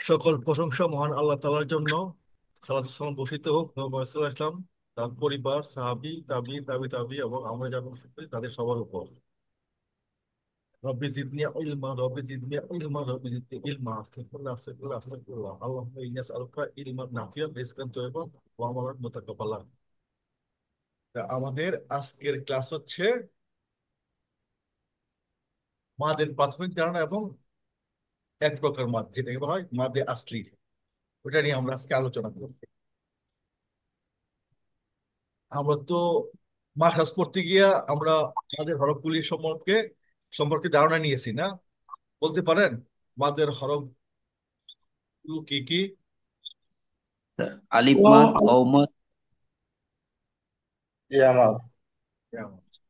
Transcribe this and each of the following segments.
সকল প্রশংসা মহান আল্লাহ তাআলার জন্য। সালাতু সালাম বর্ষিত হোক নবী মুহাম্মদ সাল্লাল্লাহু আলাইহি ওয়াসাল্লাম, তার পরিবার, সাহাবী, তাবি এবং আমরা যারা অনুসরণ করি তাদের সবার উপর। রব্বি জিদনি ইলমা, রব্বি জিদনি ইলমা, রব্বি জিদনি ইলমা। আস্তাগফিরুল্লাহ, আস্তাগফিরুল্লাহ, আস্তাগফিরুল্লাহ। আল্লাহুম্মা ইন্নী আসআলুকা ইলমান নাফিআন রিজকান তাইয়্যিবান ওয়া আমালান মুতাকাব্বালান। আমাদের আজকের ক্লাস হচ্ছে মাদের প্রাথমিক ধারণা এবং এক প্রকার মাদ, যেটাকে বলা হয় মাদে আসলি। ওটা নিয়ে আমরা আজকে আলোচনা করব। আমরা তো মাখরাজ পড়তে গিয়া আমরা মাদের হরফগুলি সম্পর্কে ধারণা নিয়েছি না? বলতে পারেন মাদের হরফগুলো কি কি? আলিফ মাদ, ওয়াও মাদ। ইয়ামাত।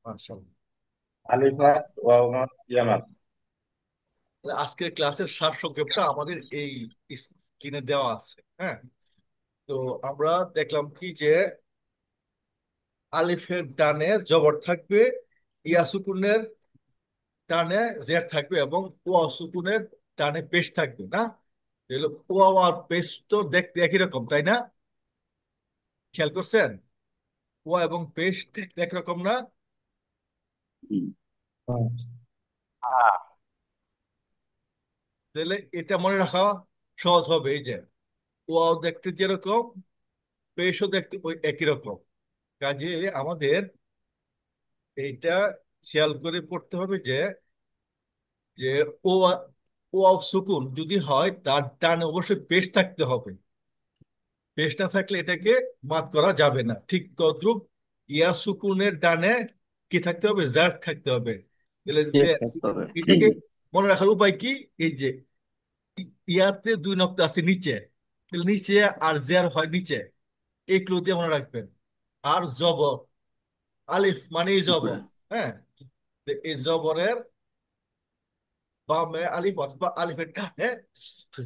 মাশাআল্লাহ। আলিফাত ওয়াওমাত ইয়ামাত। তাহলে আজকের ক্লাসের সার সংক্ষেপটা আমাদের এই স্ক্রিনে দেওয়া আছে। হ্যাঁ, তো আমরা দেখলাম কি যে আলিফের ডানে জবর থাকবে, ইয়া সুকুনের ডানে জের থাকবে এবং ওয়া সুকুনের ডানে পেশ থাকবে না? এগুলো ওয়া আর পেশ তো দেখতে একই রকম, তাই না? খেয়াল করছেন? ওয়া এবং পেশ দেখতে একরকম না? হুম, হুম। তাহলে এটা মনে রাখা সহজ হবে। এই যে ওয়াও দেখতে যেরকম, পেশও দেখতে ওই একই রকম। কাজে আমাদের এইটা খেয়াল করে পড়তে হবে যে যে ওয়া ওয়াও সুকুন যদি হয় তার ডানে অবশ্যই পেশ থাকতে হবে। পেশ না থাকলে এটাকে মাত করা যাবে না। ঠিক তদ্রুপ ইয়া সুকুনের ডানে কি থাকতে হবে? জার থাকতে হবে। তাহলে টেপ যে থাকতে হবে। এটাকে মনে রাখার উপায় কি? এই যে ইয়াতে দুই নক্তা আছে নিচে, তাহলে নিচে আর জের হয় নিচে, এই ক্লু দিয়ে মনে রাখবেন। আর জবর, আলিফ মানেই উপরে। জবর। হ্যাঁ, তো এই জবরের বামে আলিফ অথবা আলিফের ডানে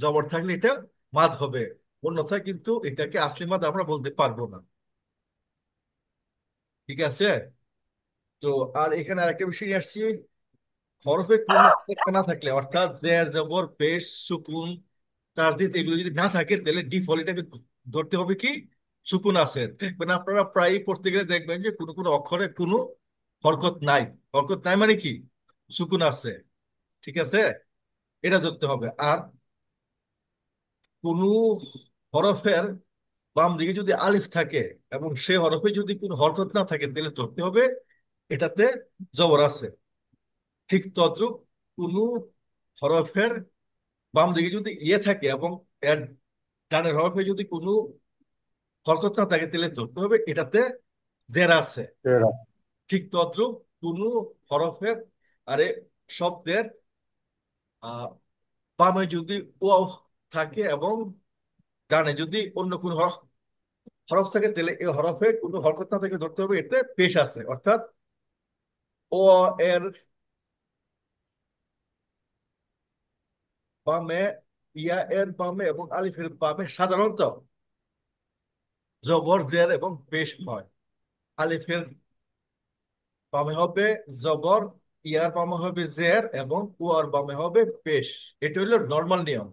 জবর থাকলে এটা মাদ হবে। অন্যথায় কিন্তু এটাকে আসলি মাদ আমরা বলতে পারবো না। ঠিক আছে? তো আর এখানে আরেকটা বিষয় নিয়ে আসছি। হরফে কোন একটা না থাকলে, অর্থাৎ জের জবর পেশ সুকুন তাসদিদ এগুলো যদি না থাকে, তাহলে ডিফল্ট এটাকে ধরতে হবে কি সুকুন আছে। দেখবেন আপনারা প্রায়ই পড়তে গেলে দেখবেন যে কোনো কোনো অক্ষরে কোনো হরকত নাই। হরকত নাই মানে কি? সুকুন আছে। ঠিক আছে, এটা ধরতে হবে। আর কোনো হরফের বাম দিকে যদি আলিফ থাকে এবং সে হরফে যদি কোনো হরকত না থাকে, তাহলে ধরতে হবে এটাতে জবর আছে। ঠিক তদ্রুপ কোনো হরফের বাম দিকে যদি ইয়ে থাকে এবং এর ডানের হরফে যদি কোনো হরকত না থাকে, তাহলে ধরতে হবে এটাতে জের আছে। তেরা। ঠিক তদ্রুপ কোনো হরফের আরে শব্দের আহ বামে যদি ওয়াও থাকে এবং ডানে যদি অন্য কোনো হরফ হরফ থাকে, তাহলে এই হরফে কোনো হরকত না থেকে ধরতে হবে এতে পেশ আছে। অর্থাৎ ও এর বামে, ইয়া এর বামে এবং আলিফের বামে সাধারণত জবর জের এবং পেশ হয়। আলিফের বামে হবে জবর, ইয়ার বামে হবে জের এবং ওয়ার বামে হবে পেশ। এটা হলো নর্মাল নিয়ম।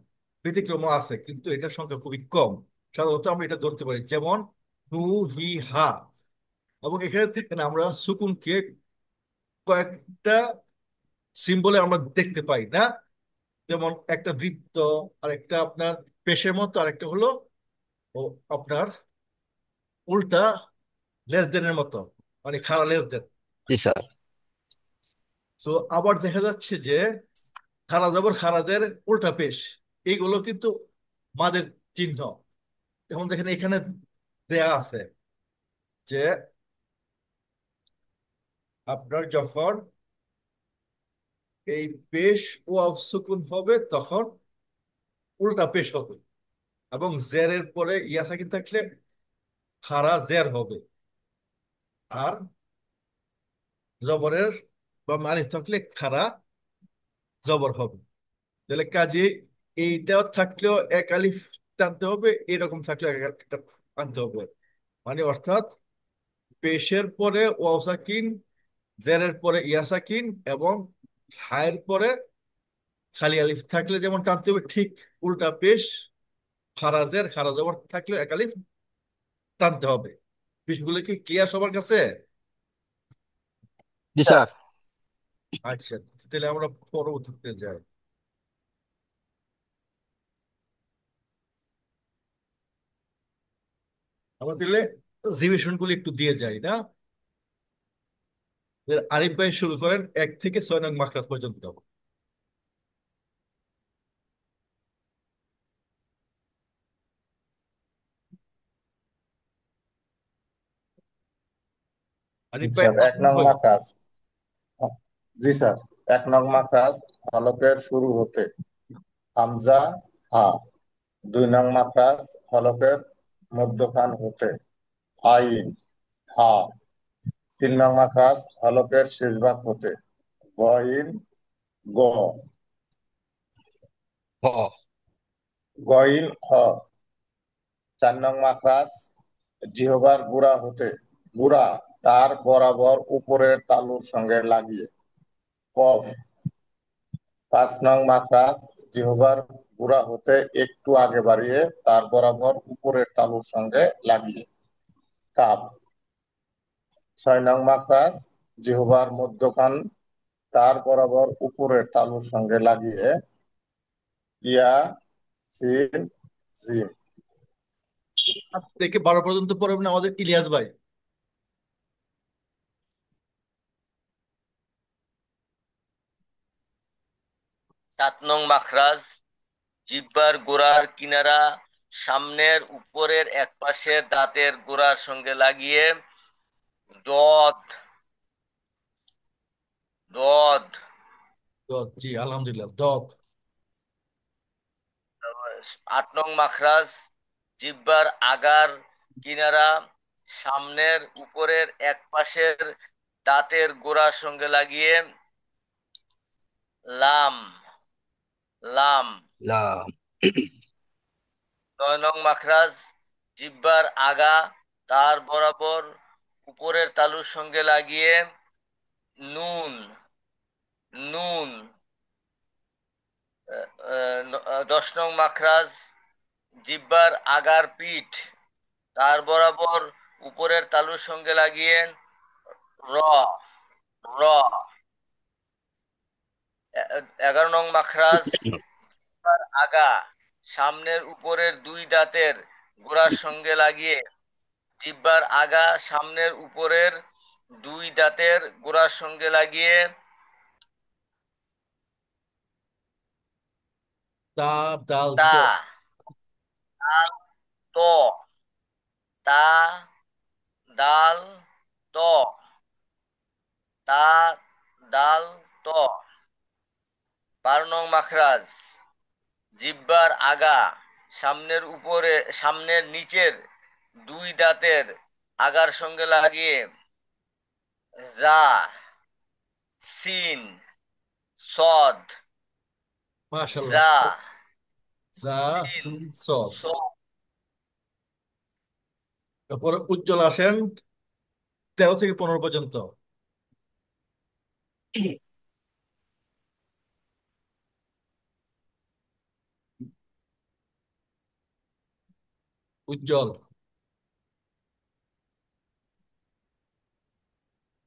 ব্যতিক্রম আছে কিন্তু এটার সংখ্যা খুবই কম। সাধারণত আমরা এটা ধরতে পারি, যেমন নু, হি, হা। এবং এখানে থেকে আমরা সুকুনকে কয়েকটা সিম্বলে আমরা দেখতে পাই না? যেমন একটা বৃত্ত, আর একটা আপনার পেশের মতো, আর একটা হলো ও আপনার উল্টা লেস দেনের মতো, মানে খাড়া লেস দেন। জি স্যার। তো আবার দেখা যাচ্ছে যে খাড়া জবর খাড়াদের উল্টা পেশ, এইগুলো কিন্তু মাদের চিহ্ন। যেমন দেখেন এখানে দেয়া আছে যে আপনার যখন এই পেশ ও সুকুন হবে তখন উল্টা পেশ হবে, এবং জেরের পরে ইয়া সাকিন থাকলে খাড়া জের হবে। আর জবরের বা আলিফ থাকলে খাড়া জবর হবে। তাহলে কাজে এইটাও থাকলেও এক আলিফ টানতে হবে, এরকম থাকলেও এক আলিফ টানতে হবে। মানে অর্থাৎ পেশের পরে ওয়াও সাকিন, জেরের পরে ইয়া সাকিন এবং হায়ের পরে খালি আলিফ থাকলে যেমন টানতে হবে, ঠিক উল্টা পেশ খারাজের খারাজ জবর থাকলে এক আলিফ টানতে হবে। বিষয়গুলো কি ক্লিয়ার সবার কাছে? জি স্যার। আচ্ছা, তাহলে আমরা পরবর্তীতে যাই। আমরা তাহলে রিভিশন গুলো একটু দিয়ে যাই না? যে আরিফ ভাই শুরু করেন 1 থেকে 6 নং মাখরাজ পর্যন্ত। আরিফ ভাই স্যার, এক আপনার নং বই। মাখরাজ। জি স্যার। 1 নং মাখরাজ হলকের শুরু হতে হামজা হা। 2 নং মাখরাজ হলকের মধ্যখান হতে আইন হা। 3 নং মাখরাজ হলকের শেষ ভাগ হতে গইন গ। হ। গইন খ। 4 নং মাখরাজ জিহ্বার গুড়া হতে গুড়া তার বরাবর উপরের তালুর সঙ্গে লাগিয়ে কফ। 5 নং মাখরাজ জিহ্বার গুড়া হতে একটু আগে বাড়িয়ে তার বরাবর উপরের তালুর সঙ্গে লাগিয়ে কাপ। 6 নং মাখরাজ জিহ্বার মধ্যখান তার বরাবর উপরের তালুর সঙ্গে লাগিয়ে ইয়া সিন জিম। 7 থেকে 12 পর্যন্ত পড়বেন আমাদের ইলিয়াস ভাই। 7 নং মাখরাজ জিহ্বার গোড়ার কিনারা সামনের উপরের এক পাশের দাঁতের গোড়ার সঙ্গে লাগিয়ে দদ দদ। দত, জি আলহামদুলিল্লাহ, দত। 8 নং মাখরাজ জিহ্বার আগার কিনারা সামনের উপরের এক পাশের দাঁতের গোড়ার সঙ্গে লাগিয়ে লাম লাম। লাম। 9 নং মাখরাজ জিহ্বার আগা তার বরাবর উপরের তালুর সঙ্গে লাগিয়ে নুন নুন। 10 নং মাখরাজ জিহ্বার আগার পিঠ তার বরাবর উপরের তালুর সঙ্গে লাগিয়ে র র। 11 নং মাখরাজ জিহ্বার আগা সামনের উপরের দুই দাঁতের গোড়ার সঙ্গে লাগিয়ে জিহ্বার আগা সামনের উপরের দুই দাঁতের গোড়ার সঙ্গে লাগিয়ে তা, দাল, দ। তা দাল ত তা দাল ত তা দাল ত। 12 নং মাখরাজ জিহ্বার আগা সামনের নিচের দুই দাঁতের আগার সঙ্গে লাগিয়ে জা সিন সদ মাশাআল্লাহ। জা যা, সিন সিন, সদ। সদ। তারপরে উজ্জ্বল আসেন 13 থেকে 15 পর্যন্ত। উজ্জ্বল।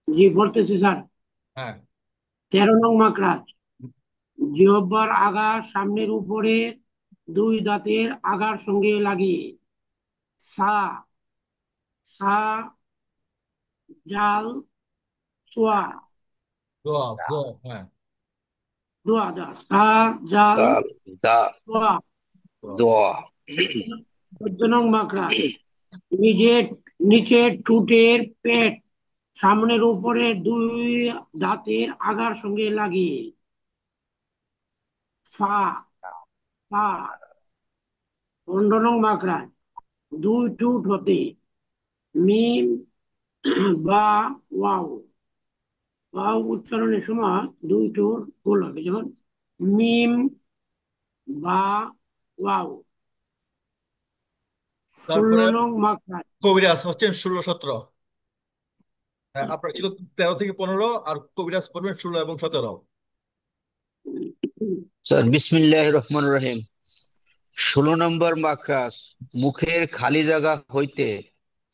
জি বলতেছি স্যার। হ্যাঁ। 13 নং মাকড়াজ জিহ্বার আগা সামনের উপরে দুই দাঁতের আগার সঙ্গে লাগিয়ে সা সা জাল সোয়া দোয়া, দোয়া, হ্যাঁ। দোয়া দা সা জাল দাল। দা। সোয়া। দোয়া। দোয়া। 14 নং মাকড়াজ নিজের নিচের ঠোঁটের পেট সামনের উপরে দুই দাঁতের আগার সঙ্গে লাগিয়ে ফা ফা। 15 নং মাকড়াজ দুই ঠোঁট হতে মিম বা ওয়াও ওয়াও উচ্চারণের সময় দুই ঠোঁট গোল হবে, যেমন মিম বা ওয়াও। ষোলো তারপরে নং মাকড়াজ কবিরাজ হচ্ছেন 16, 17। হ্যাঁ, আপনার ছিল 13 থেকে 15, আর কবিরাজ পড়বেন 16 এবং 17। স্যার বিসমিল্লাহ রহমান রহিম। 16 নম্বর মাখরাজ। মুখের খালি জায়গা হইতে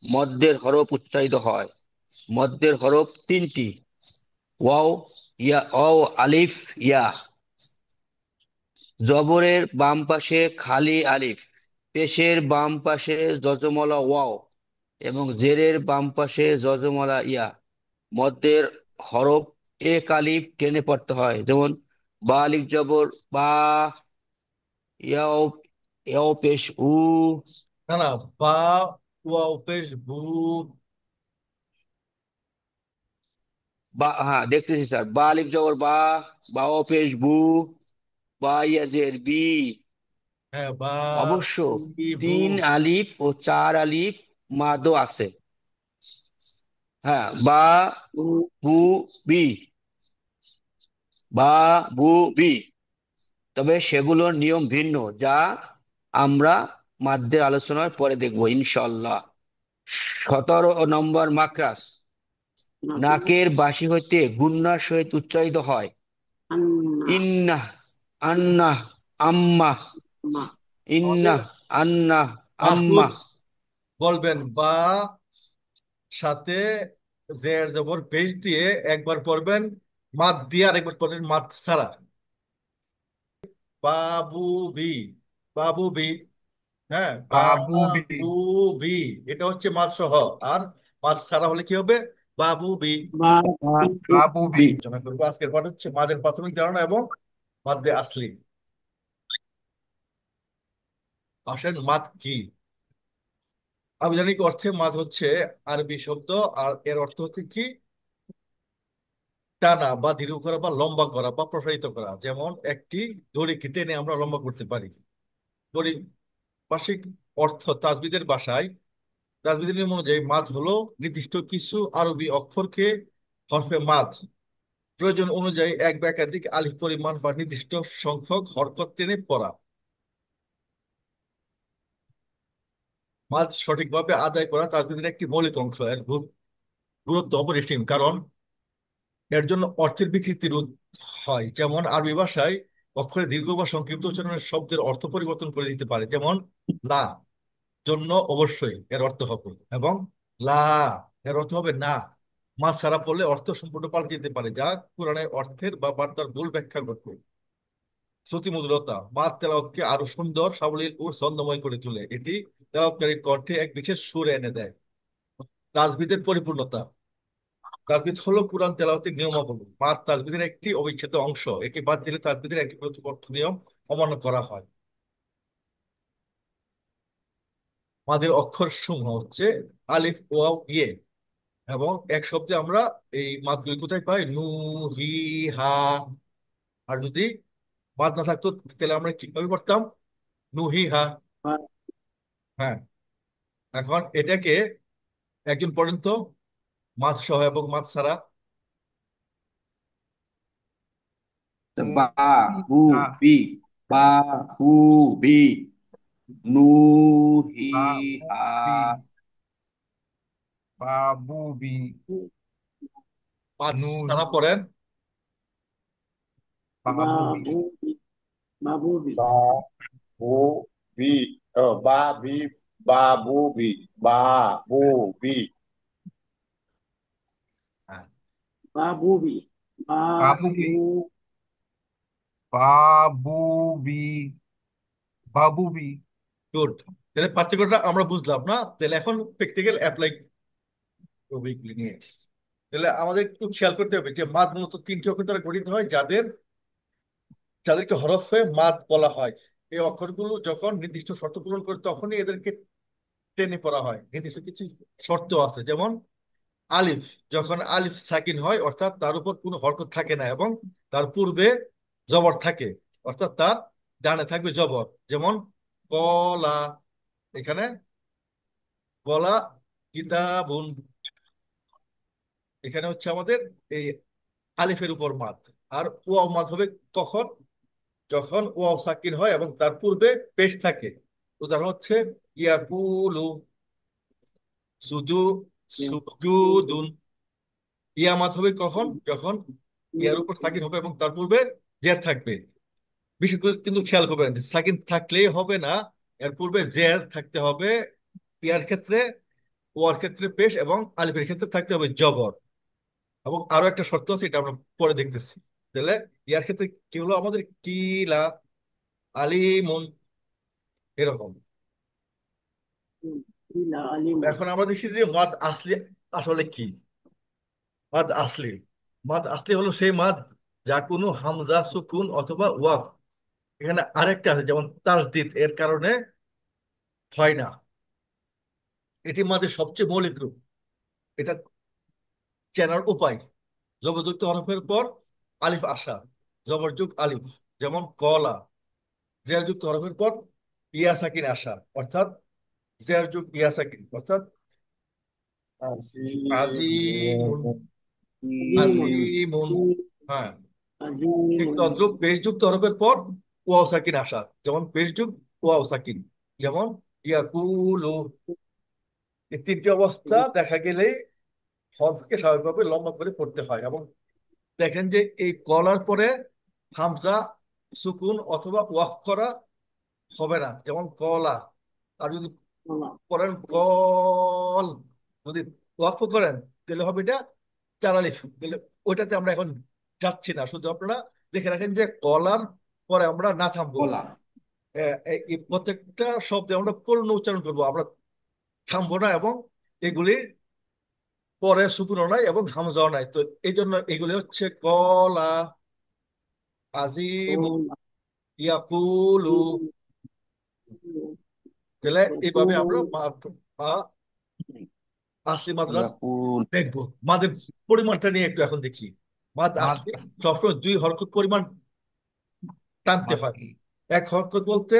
মদ্যের হরফ উচ্চারিত হয়। মদ্যের হরফ তিনটি: ওয়াও, ইয়া, অও, আলিফ, ইয়া। জবরের বাম পাশে খালি আলিফ, পেশের বাম পাশে যজমলা ওয়াও এবং জেরের বাম পাশে যজমলা ইয়া। মদ্যের হরফ এক আলিফ টেনে পড়তে হয়, যেমন বা আলিফ জবর বা, ইয়াও, ইয়াও পেশ উ। না না, বা, ওয়াও পেশ বু। বা, হ্যাঁ দেখতেছি স্যার। বা আলিফ জবর বা, বাও পেশ বু, বা ইয়া জের বি। হ্যাঁ, বা, অবশ্য বি, বু। 3 আলিফ ও 4 আলিফ মাদও আছে। হ্যাঁ, বা, বু, বু, বি, বা, বু, বি। তবে সেগুলোর নিয়ম ভিন্ন, যা আমরা মাদ্দের আলোচনার পরে দেখবো ইনশাল্লাহ। 17 নম্বর মাকরাস। নাকের নাকের বাসি হইতে গুন্নার সহিত উচ্চারিত হয়। আন্না, ইন্নাহ, আন্নাহ, আম্মাহ। মা, আমাদের ইন্নাহ, আন্নাহ, মাহফুজ আম্মাহ। বলবেন বা, সাথে জের জবর পেশ দিয়ে একবার পড়বেন, মাদ দিয়ে আরেকবার পড়বেন মাদ ছাড়া। বাবু বি, বাবু বি। হ্যাঁ, বাবুবি। বাবু বি। এটা হচ্ছে মাদ সহ। আর মাদ ছাড়া হলে কি হবে? বাবু বি। বা, বাবুবি। বি। আলোচনা করবো। আজকের পাঠ হচ্ছে মাদের প্রাথমিক ধারণা এবং মাদ্দে আসলি। আসেন, মাদ কি? আবিধানিক অর্থে মাদ হচ্ছে আরবি শব্দ। আর এর অর্থ হচ্ছে কি? টানা বা দীর্ঘ করা বা লম্বা করা বা প্রসারিত করা। যেমন একটি দড়িকে টেনে আমরা লম্বা করতে পারি। পারিপার্শ্বিক অর্থ তাজবিদের ভাষায়, তাজবিদের নিয়ম অনুযায়ী মাদ হলো নির্দিষ্ট কিছু আরবি অক্ষরকে হরফে মাদ প্রয়োজন অনুযায়ী এক বা একাধিক আলিফ পরিমাণ বা নির্দিষ্ট সংখ্যক হরকত টেনে পড়া। মাদ সঠিকভাবে আদায় করা তাজবিদের একটি মৌলিক অংশ। এর গুরুত্ব অপরিসীম, কারণ এর জন্য অর্থের বিকৃতি রোধ হয়। যেমন আরবি ভাষায় অক্ষরের দীর্ঘ বা সংক্ষিপ্ত উচ্চারণের শব্দের অর্থ পরিবর্তন করে দিতে পারে। যেমন লা, জন্য অবশ্যই এর অর্থ হবে, এবং লা এর অর্থ হবে না। মা ছাড়া পড়লে অর্থ সম্পূর্ণ পাল্টে যেতে পারে, যা কোরআনের অর্থের বা বার্তার ভুল ব্যাখ্যা করবে। শ্রুতিমধুরতা মাদ তেলাওয়াতকে আরো সুন্দর, সাবলীল ও ছন্দময় করে তোলে। এটি তেলাওয়াতকারীর কণ্ঠে এক বিশেষ সুর এনে দেয়। তাজবিদের পরিপূর্ণতা। তাজবিদ হলো কুরআন তেলাওয়াতের নিয়মাবলী। মাদ তাজবিদের একটি অবিচ্ছেদ্য অংশ। একে বাদ দিলে তাজবিদের একটি প্রতিপক্ষ নিয়ম অমান্য করা হয়। মাদের অক্ষর সমূহ হচ্ছে আলিফ, ওয়াও, ইয়ে। এবং এক শব্দে আমরা এই মাদগুলি কোথায় পাই? নু, হি, হা। আর যদি মাদ না থাকতো তাহলে আমরা কিভাবে পড়তাম? নু, হি, হা। বা, হ্যাঁ। এখন এটাকে একজন পড়েন তো, মাদ সহ এবং মাদ ছাড়া। বা, বু, হা, বি, বা, বু, বি, নু, হি, হা। বাবুবি। বাবুবি। মাদ নুহি। ছাড়া পড়েন। বাবুবি। বাবু, বাবুবি, বা বু বি, বা বি, বা বু বি, বা বু বি। হ্যাঁ, বাবুবি, বাবুবি। বাবু, বাবুবি। বাবুবি। গুড। তাহলে পার্থক্যটা আমরা বুঝলাম না? তাহলে এখন প্র্যাকটিক্যাল অ্যাপ্লাই করবো এগুলি নিয়ে। তাহলে আমাদের একটু খেয়াল করতে হবে যে মাদ মূলত তিনটি অক্ষর দ্বারা গঠিত হয়, যাদেরকে হরফে মাদ বলা হয়। এই অক্ষরগুলো যখন নির্দিষ্ট শর্ত পূরণ করে তখনই এদেরকে টেনে পড়া হয়। নির্দিষ্ট কিছু শর্ত আছে, যেমন আলিফ। যখন আলিফ সাকিন হয়, অর্থাৎ তার উপর কোনো হরকত থাকে না এবং তার পূর্বে জবর থাকে, অর্থাৎ তার ডানে থাকবে জবর। যেমন কলা, এখানে কলা কিতাবুন, এখানে হচ্ছে আমাদের এই আলিফের উপর মাদ। আর ওয়াও মাদ হবে কখন? যখন ওয়াও সাকিন হয় এবং তার পূর্বে পেশ থাকে। উদাহরণ হচ্ছে ইয়াকুলু, সুজু, সুজুদুন। ইয়ামাত হবে কখন? যখন ইয়ার উপর সাকিন হবে এবং তার পূর্বে জের থাকবে। বিশেষ করে কিন্তু খেয়াল করবেন যে সাকিন থাকলেই হবে না, এর পূর্বে জের থাকতে হবে ইয়ার ক্ষেত্রে, ওয়ার ক্ষেত্রে পেশ, এবং আলিফের ক্ষেত্রে থাকতে হবে জবর। এবং আরো একটা শর্ত আছে, এটা আমরা পরে দেখতেছি। তাহলে ইয়ার ক্ষেত্রে কি হলো আমাদের, কিলা, আলিমুন, এরকম। ইলা আলিমুন। এখন আমরা দেখি যে মাদ আসলি আসলে কি। মাদ আসলি, মাদ আসলি হলো সেই মাদ যা কোনো হামজা, সুকুন অথবা ওয়াফ, এখানে আরেকটা আছে যেমন তাসদিদ, এর কারণে হয় না। এটি মাদের সবচেয়ে মৌলিক রূপ। এটা চেনার উপায়, জবরযুক্ত হরফের পর আলিফ আসা, জবরযুক্ত আলিফ, যেমন কলা। জের যুক্ত হরফের পর ইয়া সাকিন আসা, অর্থাৎ জের যুক্ত ইয়া সাকিন, অর্থাৎ আজিমুন, আজিমুন। আজিমুন। হ্যাঁ, ঠিক আজিমুন। তদ্রুপ পেশযুক্ত হরফের পর ওয়াও সাকিন আসা, যেমন পেশযুক্ত ওয়াও সাকিন, যেমন ইয়াকুলু। এই তিনটি অবস্থা দেখা গেলেই হরফকে স্বাভাবিকভাবে লম্বা করে পড়তে হয়। এবং দেখেন যে এই কলার পরে হামজা, সুকুন অথবা ওয়াক করা হবে না, যেমন কলা। আর যদি আল্লাহ। পড়েন কল, যদি ওয়াকফ করেন তাহলে হবে এটা চার আলিফ। তাহলে ওইটাতে আমরা এখন যাচ্ছি না, শুধু আপনারা দেখে রাখেন যে কলার পরে আমরা না থামবো। কলা। এই প্রত্যেকটা শব্দে আমরা পূর্ণ উচ্চারণ করবো, আমরা থামবো না। এবং এগুলি পরে সুকুনও নাই এবং হামজাও নাই, তো এই জন্য এগুলি হচ্ছে কলা, আজিম, কোলা। ইয়াকুলু। তাহলে এইভাবে আমরা আসলি মাত্রা ইয়াকুল। দেখবো। মাদের পরিমাণটা নিয়ে একটু এখন দেখি। মাদ মাদ আসলে সবসময় দুই হরকত পরিমাণ টানতে মাদ হয়। কি? এক হরকত বলতে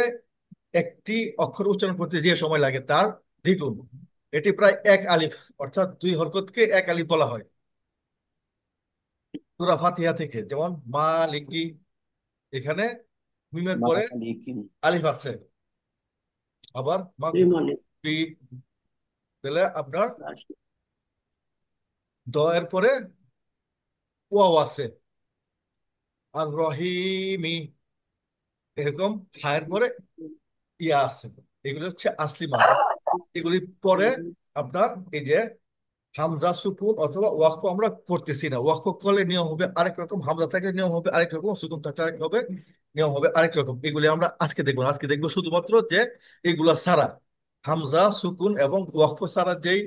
একটি অক্ষর উচ্চারণ করতে যে সময় লাগে তার দ্বিগুণ। এটি প্রায় এক আলিফ, অর্থাৎ দুই হরকতকে এক আলিফ বলা হয়। সূরা ফাতিহা থেকে, যেমন মালিকি, এখানে মিমের পরে মালিকিন। আলিফ আছে। আবার বিমানে। মাগরিবি, তাহলে আপনার দ এর পরে ওয়াও আছে। আর রহিমি, এরকম হায়ের পরে ইয়া আছে। এগুলো হচ্ছে আসলি মাদ। এগুলি পরে আপনার এই যে হামজা, সুকুন অথবা ওয়াকফ আমরা করতেছি না। ওয়াকফ করলে নিয়ম হবে আরেক রকম, হামজা থাকলে নিয়ম হবে আরেক রকম, সুকুন থাকলে আরেক হবে, নিয়ম হবে আরেক রকম। এগুলি আমরা আজকে দেখবো না। আজকে দেখবো শুধুমাত্র যে এগুলা সারা, হামজা, সুকুন এবং ওয়াকফ সারা যেই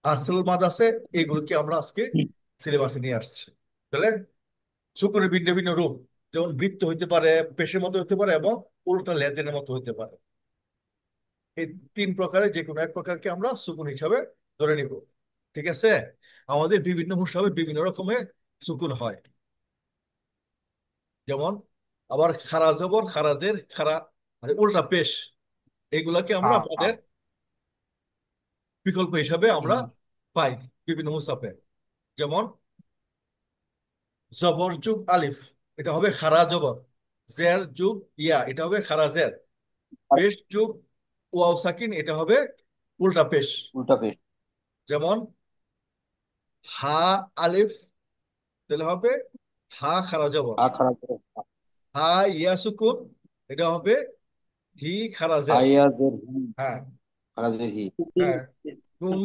আসল মাদ আছে, এগুলোকে আমরা আজকে সিলেবাসে নিয়ে আসছি। তাহলে শুক্রের ভিন্ন ভিন্ন রূপ, যেমন বৃত্ত হইতে পারে, পেশের মতো হতে পারে, এবং উল্টা লেজের মতো হতে পারে। এই তিন প্রকারে যে কোনো এক প্রকারকে আমরা সুকুন হিসাবে ধরে নিব। ঠিক আছে, আমাদের বিভিন্ন মুসাবে বিভিন্ন রকমের সুকুন হয়। যেমন আবার খারা জবর, খারাজের খারা, মানে উল্টা পেশ, এগুলাকে আমরা হ্যাঁ আমাদের হ্যাঁ। বিকল্প হিসাবে আমরা হুম। পাই বিভিন্ন মুসাফে। যেমন জবর যুগ আলিফ, এটা হবে খারা জবর। জের যুগ ইয়া, এটা হবে খারা জের। পেশ যুগ ওয়াও সাকিন, এটা হবে উল্টা পেশ। উল্টা পেশ। যেমন হা আলিফ, তাহলে হবে হা খারা জবর। হা খারাপ। হা ইয়া সুকুন, এটা হবে হি খারা জের। হায়াজের হি। হ্যাঁ, খারাজের হি। হ্যাঁ। নুন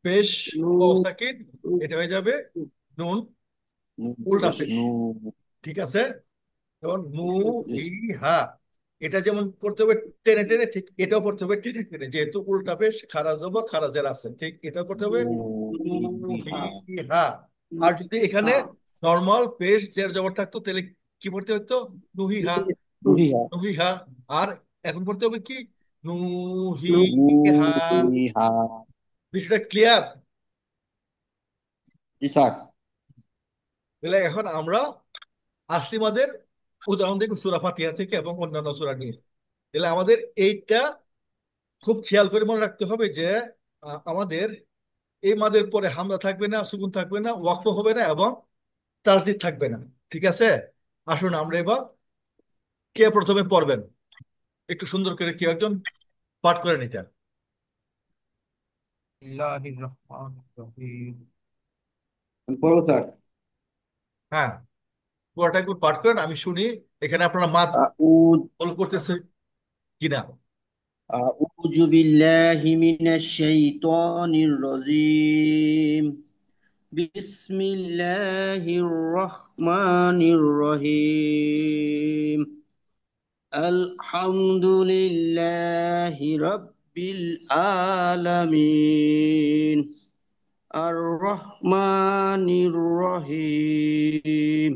পেশ ওয়াও সাকিন, এটা হয়ে যাবে নুন নুন উল্টা পেশ পেশ। নু। ঠিক আছে, যেমন নু হি হা, এটা যেমন পড়তে হবে টেনে টেনে, ঠিক এটাও পড়তে হবে টেনে টেনে, যেহেতু উল্টা পেশ খারা জবর খারা জের আছে, ঠিক এটাও পড়তে হবে নু নু হি হি হা। হা। আর যদি এখানে নর্মাল পেশ জের জবর থাকতো তাহলে কি পড়তে হতো, নুহি হা, নু হি হা। নুহি হা। আর এখন পড়তে হবে কি, নুহি নু হা। হি হা। বিষয়টা ক্লিয়ার? জি স্যার। তাহলে এখন আমরা আসলি মাদের উদাহরণ দেখব সূরা ফাতিহা থেকে এবং অন্যান্য সূরা নিয়ে। তাহলে আমাদের এইটা খুব খেয়াল করে মনে রাখতে হবে যে আমাদের এই মাদের পরে হামজা থাকবে না, সুকুন থাকবে না, ওয়াকফ হবে না, এবং তাসদিদ থাকবে না। ঠিক আছে, আসুন আমরা এবার কে প্রথমে পড়বেন একটু সুন্দর করে কেউ একজন পাঠ করেন এটা। বিসমিল্লাহির রহমানির রহিম। বলো স্যার। হ্যাঁ, পুরোটা একটু পাঠ করেন, আমি শুনি, এখানে আপনারা মাদ أعوذ ফলো করতেছে কিনা? أعوذ بالله من الشيطان الرجيم بسم الله الرحمن الرحيم الحمد لله رب العالمين الرحمن الرحيم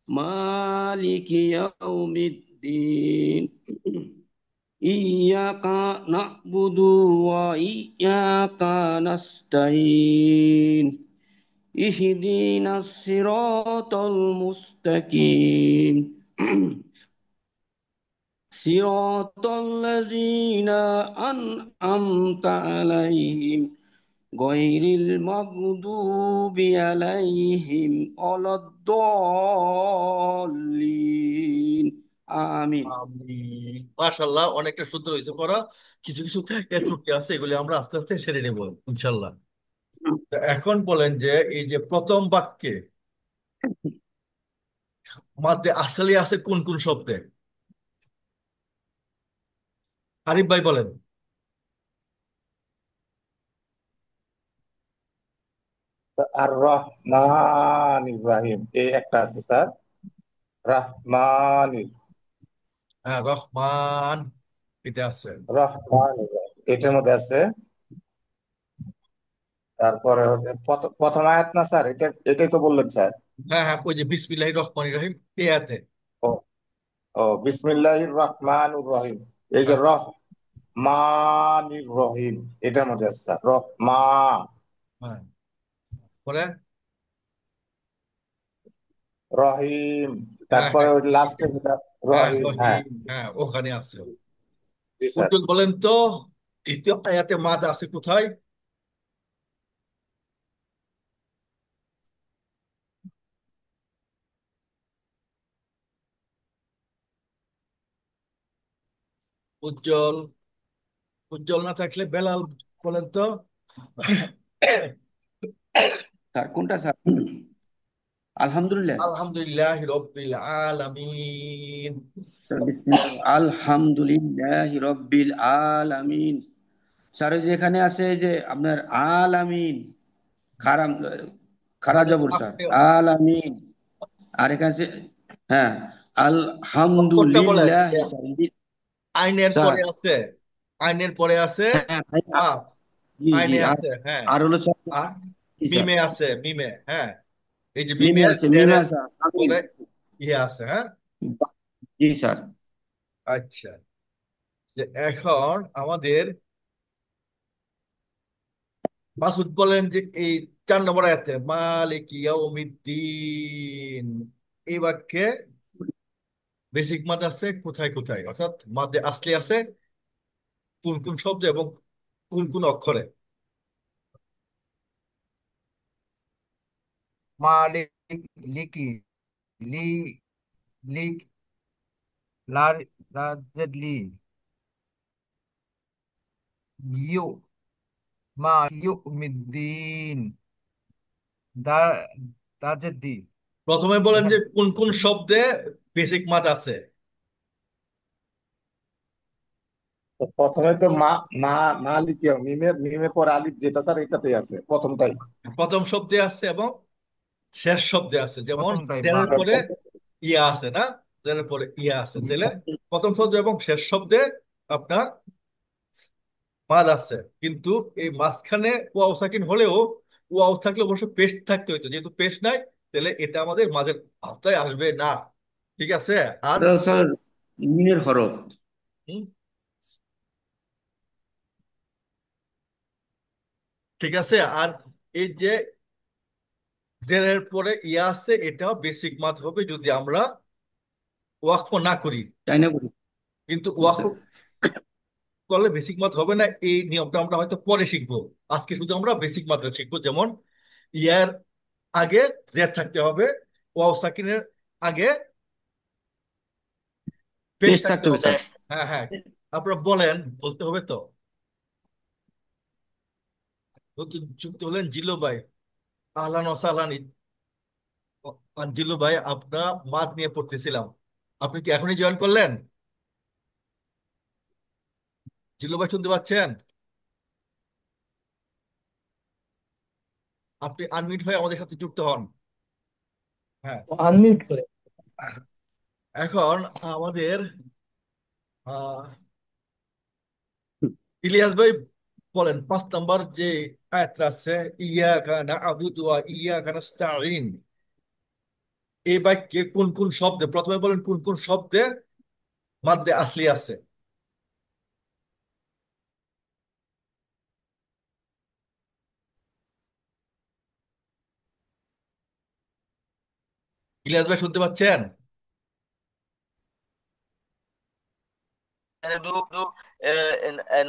مالك يوم الدين إياك نعبد وإياك نستعين اهدنا الصراط المستقيم صراط الذين أنعمت عليهم غير المغضوب عليهم ولا الضالين آمين আমি মাশাল্লাহ অনেকটা সুন্দর হয়েছে করা। কিছু কিছু ত্রুটি আছে, এগুলি আমরা আস্তে আস্তে সেরে নেব ইনশাল্লাহ। তো এখন বলেন যে এই যে প্রথম বাক্যে মাঝে আসলে আছে কোন কোন শব্দে? আরিফ ভাই বলেন। আর রহমান ইব্রাহিম এই একটা আছে স্যার, রহমান হ্যাঁ, রহমান, এটা আছে। রহমান ইব্রাহিম এটার মধ্যে আছে। তারপরে হচ্ছে প্রথম আয়াত না স্যার, এটাই তো বললেন স্যার। হ্যাঁ হ্যাঁ, ওই যে বিসমিল্লাহির রহমানির রহিম এয়াতে। ও ও বিসমিল্লাহির রহমানুর রহিম, এই যে হ্যাঁ রহমানির রহিম এটার মধ্যে আছে স্যার, হ্যাঁ, পরে রহিম। হ্যাঁ তারপরে হ্যাঁ ওই লাস্টে হ্যাঁ, রহিম, হ্যাঁ। রহিম, হ্যাঁ ওখানে আছে। জি স্যার। উজ্জ্বল বলেন তো, দ্বিতীয় আয়াতে মাদ আছে কোথায়? উজ্জ্বল, উজ্জ্বল না থাকলে বেলাল বলেন তো। স্যার কোনটা স্যার আলহামদুলিল্লাহ আলহামদুলিল্লাহ রব্বিল আলামিন। স্যার বিসমিল্লাহ আলহামদুলিল্লাহ রব্বিল আলামিন স্যার ওই যে এখানে আছে যে আপনার আলামিন খারাম খারা মানে জবর স্যার আপনি আলামিন আর এখানে আছে হ্যাঁ অক্ষরটা বলেন আলহামদুলিল্লাহ যে স্যার আইনের স্যার পরে আছে, আইনের পরে আছে হ্যাঁ ভাই, মাদ, জি জি আইনে আর আছে হ্যাঁ। আর হলো স্যার আর জি স্যার মিমে আছে, মিমে হ্যাঁ। এই যে মিমে মিমে আছে মিমে জেরের আছে আমিন পরে ইয়ে আছে হ্যাঁ। জি স্যার আচ্ছা, যে এখন আমাদের মাসুদ বলেন যে এই 4 নম্বর আয়াতে মালিক ইয়াউমিদ্দিন, এই বাক্যে বেসিক মাদ আছে কোথায় কোথায়, অর্থাৎ মাদে আসলি আছে কোন কোন শব্দ এবং কোন কোন অক্ষরে? মালিক, লিকি, লি, লিক, লার, রাজেদ লি, ইউ, মা, ইউ, মিদ্দিন, দা, দাজেদ দি। প্রথমে বলেন এখানে যে কোন কোন শব্দে বেসিক মাদ আছে। তো প্রথমে তো মা মা মালিক মিমের পর আলিফ যেটা স্যার এটাতেই আছে প্রথমটাই। প্রথম শব্দে আছে এবং শেষ শব্দে আছে, যেমন প্রথমটাই মা। জেরের পরে ইয়া আছে না, জেরের পরে ইয়া আছে, জি তাহলে স্যার প্রথম শব্দ এবং শেষ শব্দে আপনার মাদ আছে। কিন্তু এই মাঝখানে ওয়াও সাকিন হলেও, ওয়াও থাকলে অবশ্য পেস্ট থাকতে হইতো, যেহেতু পেস্ট নাই তাহলে এটা আমাদের মাঝের আওতায় আসবে না। ঠিক আছে। আর এটা স্যার মিনের হরফ হুম, ঠিক আছে। আর এই যে জেরের পরে ইয়া আছে, এটাও বেসিক মাদ হবে যদি আমরা ওয়াকফ না করি। তাই না বলি কিন্তু জি ওয়াকফ স্যার করলে বেসিক মাদ হবে না, এই নিয়মটা আমরা হয়তো পরে শিখবো। আজকে শুধু আমরা বেসিক মাত্রা শিখবো, যেমন ইয়ার আগে জের থাকতে হবে, ওয়াও সাকিনের আগে পেশ পেশ থাকতে থাকতে হবে হবে। স্যার হ্যাঁ হ্যাঁ, আপনারা বলেন, বলতে হবে তো। নতুন যুক্ত হলেন জিলো ভাই, আহলান ওসাহলান। জিলো ভাই, আপনার মাদ নিয়ে পড়তেছিলাম, আপনি কি এখনই জয়েন করলেন? জিল্লু ভাই শুনতে পাচ্ছেন? আপনি আনমিউট হয়ে আমাদের সাথে যুক্ত হন। হ্যাঁ, আনমিউট করে। এখন আমাদের আহ ইলিয়াস ভাই বলেন 5 নম্বর যে আয়াতটা আছে, ইয়াকা না'বুদু ওয়া ইয়াকা নাস্তাঈন, এই বাক্যে কোন কোন শব্দে, প্রথমে বলেন কোন কোন শব্দে মাদ্দে আসলি আছে। ইলিয়াস ভাই শুনতে পাচ্ছেন?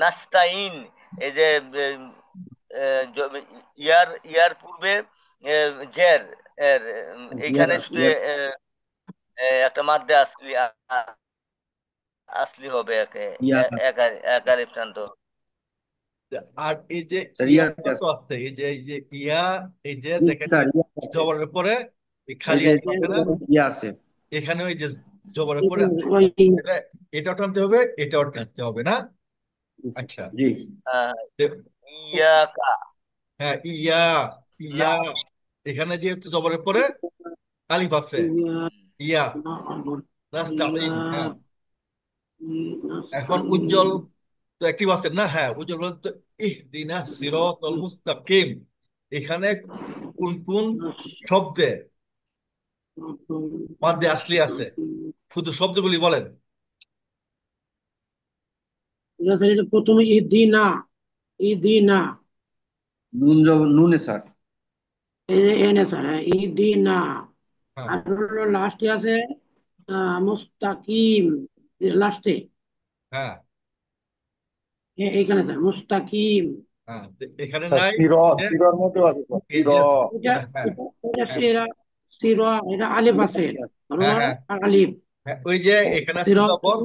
নাস্তাইন, এই যে ইয়ার ইয়ার পূর্বে জের এর এইখানে শুধু একটা মাদ্দে আসলি আসলি হবে একে ইয়া একার প্রান্ত। আর এই যে স্যার ইয়া ইয়া তো আছে, এই যে ইয়া, এই যে জি দেখেন যে স্যার ইয়া আছে। জবরের পরে এই এই খালি যে আলিফ আছে না, ইয়া আছে। এখানে ওই যে জবরের পরে আলিফ ওই আছে। তাহলে এটাও টানতে হবে, এটাও টানতে হবে না? আচ্ছা, জি আহ, তো- ইয়াকা। হ্যাঁ, ইয়া, ইয়া, না। এখানে যেহেতু জবরের পরে আলিফ আছে, ইয়া নাস্তাঈন। হ্যাঁ, এখন উজ্জ্বল তো অ্যাক্টিভ আছেন না? হ্যাঁ, উজ্জ্বল বলেন তো ইহদিনা সিরাতাল মুস্তাকিম, এখানে কোন কোন শব্দে মাদ্দে আসলি আছে, শুধু শব্দগুলি বলেন। প্রথমে ইদিনা, ইদিনা, নুনে স্যার। এনে স্যার, হ্যাঁ ইদিনা। হ্যাঁ, আর হলো লাস্টে আছে মুস্তাকিম, লাস্টে হ্যাঁ, এইখানে স্যার মুস্তাকিম। হ্যাঁ, তো এখানে স্যার নাই। স্থির, এই যে স্থিরর মধ্যেও আছে স্যার, এই স্থির। যে এটা হ্যাঁ, এটা এটা হ্যাঁ, সেরা সিরা, এটা আলিফ আছে, র হ্যাঁ, হ্যাঁ, আর আলিফ। হ্যাঁ, ওই যে এখানে আছে সিরা, জবর,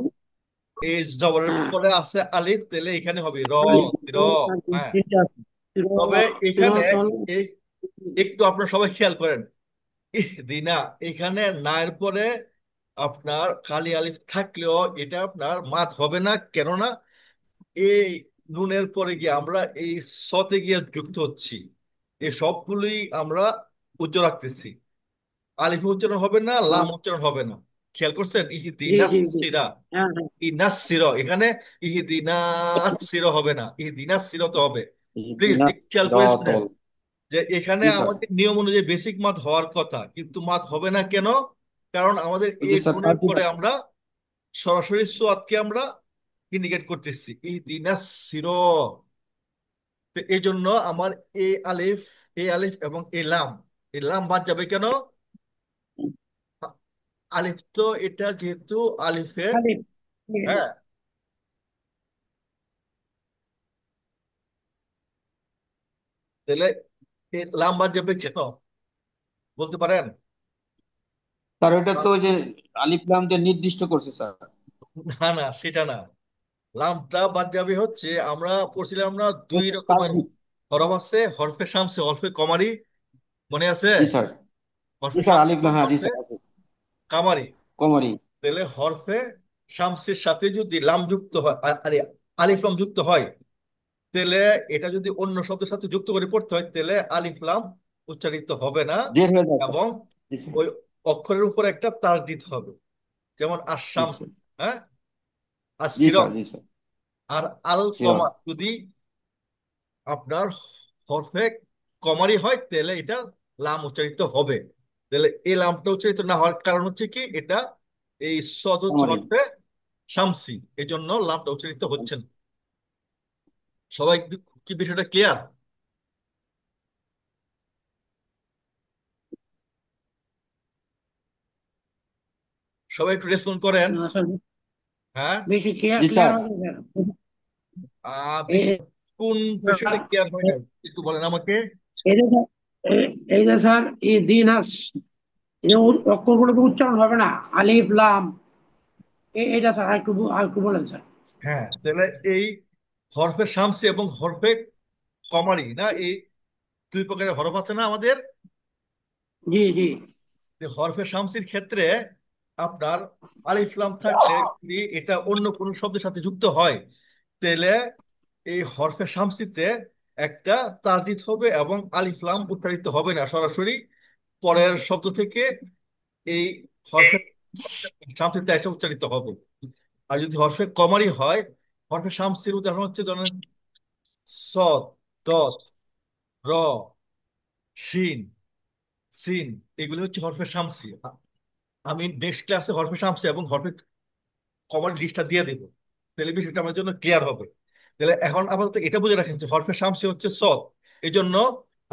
এই জবরের হ্যাঁ পরে আছে আলিফ, তাহলে এখানে হবে র, আলিফ, র। হ্যাঁ, এটা আছে সিরা, তবে এখানে সিরাতল। এই একটু আপনারা সবাই খেয়াল করেন, ইহদিনা, এখানে নায়ের পরে আপনার খালি আলিফ থাকলেও এটা আপনার মাদ হবে না, কেননা এই নুনের পরে গিয়ে আমরা এই সতে গিয়ে যুক্ত হচ্ছি, এই সবগুলোই আমরা উচ্চারণ রাখতেছি, আলিফ উচ্চারণ হবে না, লাম উচ্চারণ হবে না। খেয়াল করছেন? জি ইহদিনাস জি জি, সিরা, হ্যাঁ হ্যাঁ ইনাস সির, এখানে ইহদিনাস সির হবে না, ইহদিনাস সির তো হবে। প্লিজ একটু খেয়াল করে শুনেন সিরাতল। যে এখানে জি স্যার। আমাদের নিয়ম অনুযায়ী বেসিক মাদ হওয়ার কথা, কিন্তু মাদ হবে না কেন? কারণ আমাদের ওই যে এই স্যার গুণের কার্যটা। পরে আমরা সরাসরি সোয়াদকে আমরা ইন্ডিকেট করতেছি, ইহদিনাস সির। তো এই জন্য আমার এই আলিফ, এই আলিফ এবং এই লাম বাদ যাবে কেন? আ- আলিফ তো এটা যেহেতু আলিফের, আলিফ। হ্যাঁ, তাহলে এই লাম বাদ যাবে কেন বলতে পারেন? স্যার ওটা তো ওই যে আলিফ লাম দিয়ে নির্দিষ্ট করছে স্যার। না না, সেটা না। লামটা বাদ যাবে হচ্ছে, আমরা পড়ছিলাম না দুই রকমের তাসদিদ। হরফ আছে, হরফে শামসে, হরফে কমারি, মনে আছে? জি স্যার। জি হরফে স্যার শামসে আলিফ এবং হ্যাঁ জি হরফে স্যার আছে। কামারি। কমারি। তাহলে হরফে শামসের সাথে যদি লাম যুক্ত হয়, আরে আলিফ লাম যুক্ত হয়, তাহলে এটা যদি অন্য শব্দের সাথে যুক্ত করে পড়তে হয়, তাহলে আলিফ লাম উচ্চারিত হবে না, জের হয়ে যায় স্যার। এবং জি স্যার। ওই অক্ষরের উপর একটা তাস দিতে হবে, যেমন জি আসাম, স্যার। হ্যাঁ, আর জি সিরক। স্যার। জি স্যার। আর আল শিওর। কমা যদি আপনার হরফে কমারি হয়, তাহলে এটা লাম উচ্চারিত হবে। তাহলে এই লামটা উচ্চারিত না হওয়ার কারণ হচ্ছে কি, এটা এই সদ হচ্ছে কমারি। হরফে শামসি, এই জন্য লামটা উচ্চারিত হচ্ছে না। সবাই কি বিষয়টা ক্লিয়ার? সবাই একটু রেসপন্ড করেন। আসলে হ্যাঁ, বেশি ক্লিয়ার জি ক্লিয়ার স্যার। হবে স্যার। বেশি এই- কোন বিষয়টা ক্লিয়ার হয় না একটু বলেন আমাকে। এই যে এই যে স্যার এই দিনাস, এই যে অক্ষরগুলো তো উচ্চারণ হবে না, আলিফ লাম, এইটা স্যার আরেকটু বলেন স্যার। হ্যাঁ, তাহলে এই হরফে শামসি এবং হরফে কমারি না, এই দুই প্রকারের হরফ আছে না আমাদের। জি জি। হরফে শামসির ক্ষেত্রে আপনার আলিফ লাম থাকলে যদি এটা অন্য কোনো শব্দের সাথে যুক্ত হয়, তাহলে এই হরফে শামসিতে একটা তারজিদ হবে এবং আলিফ লাম উচ্চারিত হবে না, সরাসরি পরের শব্দ থেকে এই হরফে শামসিতে একটা উচ্চারিত হবে। আর যদি হরফে কমারি হয়, হরফে শামসির উদাহরণ হচ্ছে ধরেন সদ, দত, র, শিন, সিন, এগুলো হচ্ছে হরফে শামসি। আমি নেক্সট ক্লাসে হরফে শামসি এবং হরফে কমার লিস্টটা দিয়ে দেবো, তাহলে বিষয়টা আমার জন্য ক্লিয়ার হবে। তাহলে এখন আপাতত এটা বুঝে রাখেন যে হরফে শামসি হচ্ছে সদ, এই জন্য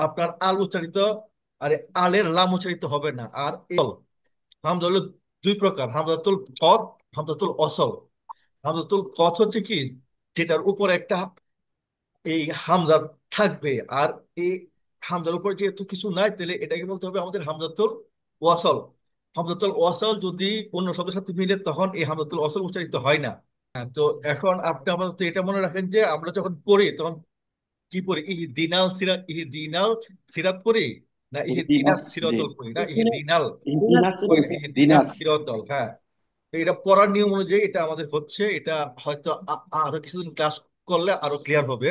আপনার আল উচ্চারিত, আর আলের লাম উচ্চারিত হবে না। আর এল, হামজা হলো দুই প্রকার, হামজাতুল কদ, হামজাতুল অসল। হামজাতুল কদ হচ্ছে কি, যেটার উপর একটা এই হামজা থাকবে, আর এই হামজার উপর যেহেতু কিছু নাই, তাহলে এটাকে বলতে হবে আমাদের হামজাতুল ওয়াসল। হামজাতুল ওয়াসল যদি অন্য শব্দের সাথে মিলে, তখন এই হামজাতুল ওয়াসল উচ্চারিত হয় না। হ্যাঁ, তো এখন আপনি আপাতত এটা মনে রাখেন যে আমরা যখন পড়ি তখন কি পড়ি, ইহদিনাল সিরাত, ইহদিনাল সিরাত পড়ি, না ইহদিনাস দিনাস জি সিরাতল পড়ি, না ইহদিনাল, দিনাস ইহদিনাস দিনাস সিরাতল। হ্যাঁ, তো এটা পড়ার নিয়ম অনুযায়ী এটা আমাদের হচ্ছে, এটা হয়তো আরো কিছুদিন ক্লাস করলে আরো ক্লিয়ার হবে।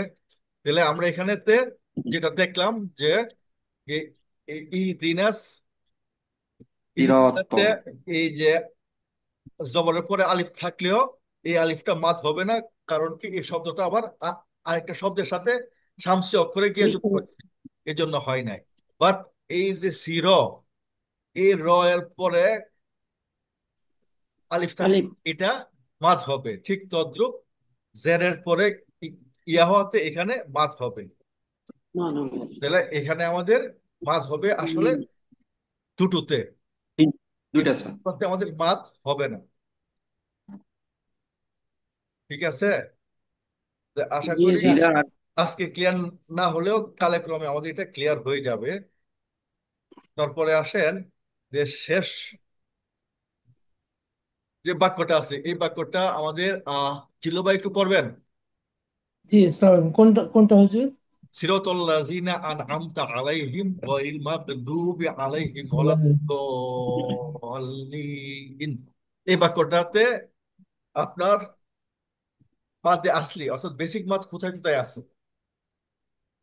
তাহলে আমরা এখানেতে যেটা দেখলাম যে এই- ইহদিনাস, সিরাত ইহদিনাতে এই যে জবরের পরে আলিফ থাকলেও এই আলিফটা মাদ হবে না। কারণ কি, এই শব্দটা আবার আরেকটা শব্দের সাথে শামসি অক্ষরে গিয়ে যুক্ত করছে, এই জন্য হয় নাই। বাট এই যে সির, এই র এর পরে আলিফ থাকলে আলিফ। এটা মাদ হবে, ঠিক তদ্রুপ জের এর পরে ইয়া হওয়াতে এখানে মাদ হবে। না না তাহলে এখানে আমাদের মাদ হবে আসলে দুটোতে, দুইটা স্যার দুটোতে আমাদের মাদ হবে না। ঠিক আছে, তো আশা জি করি স্যার। সিরা আজকে ক্লিয়ার না হলেও কালে ক্রমে আমাদের এটা ক্লিয়ার হয়ে যাবে। তারপরে আসেন যে শেষ যে বাক্যটা আছে, এই বাক্যটা আমাদের জিল্লু ভাই একটু পড়বেন। জি স্যার, কোনটা কোনটা হুজুর? সিরাতাল্লাযিনা আনআমতা আলাইহিম গায়রিল মাগদুবি আলাইহিম ওয়ালাদ-দাল্লিন। এই বাক্যটাতে আপনার মাদে আসলি অর্থাৎ বেসিক মাদ কোথায় কোথায় আছে,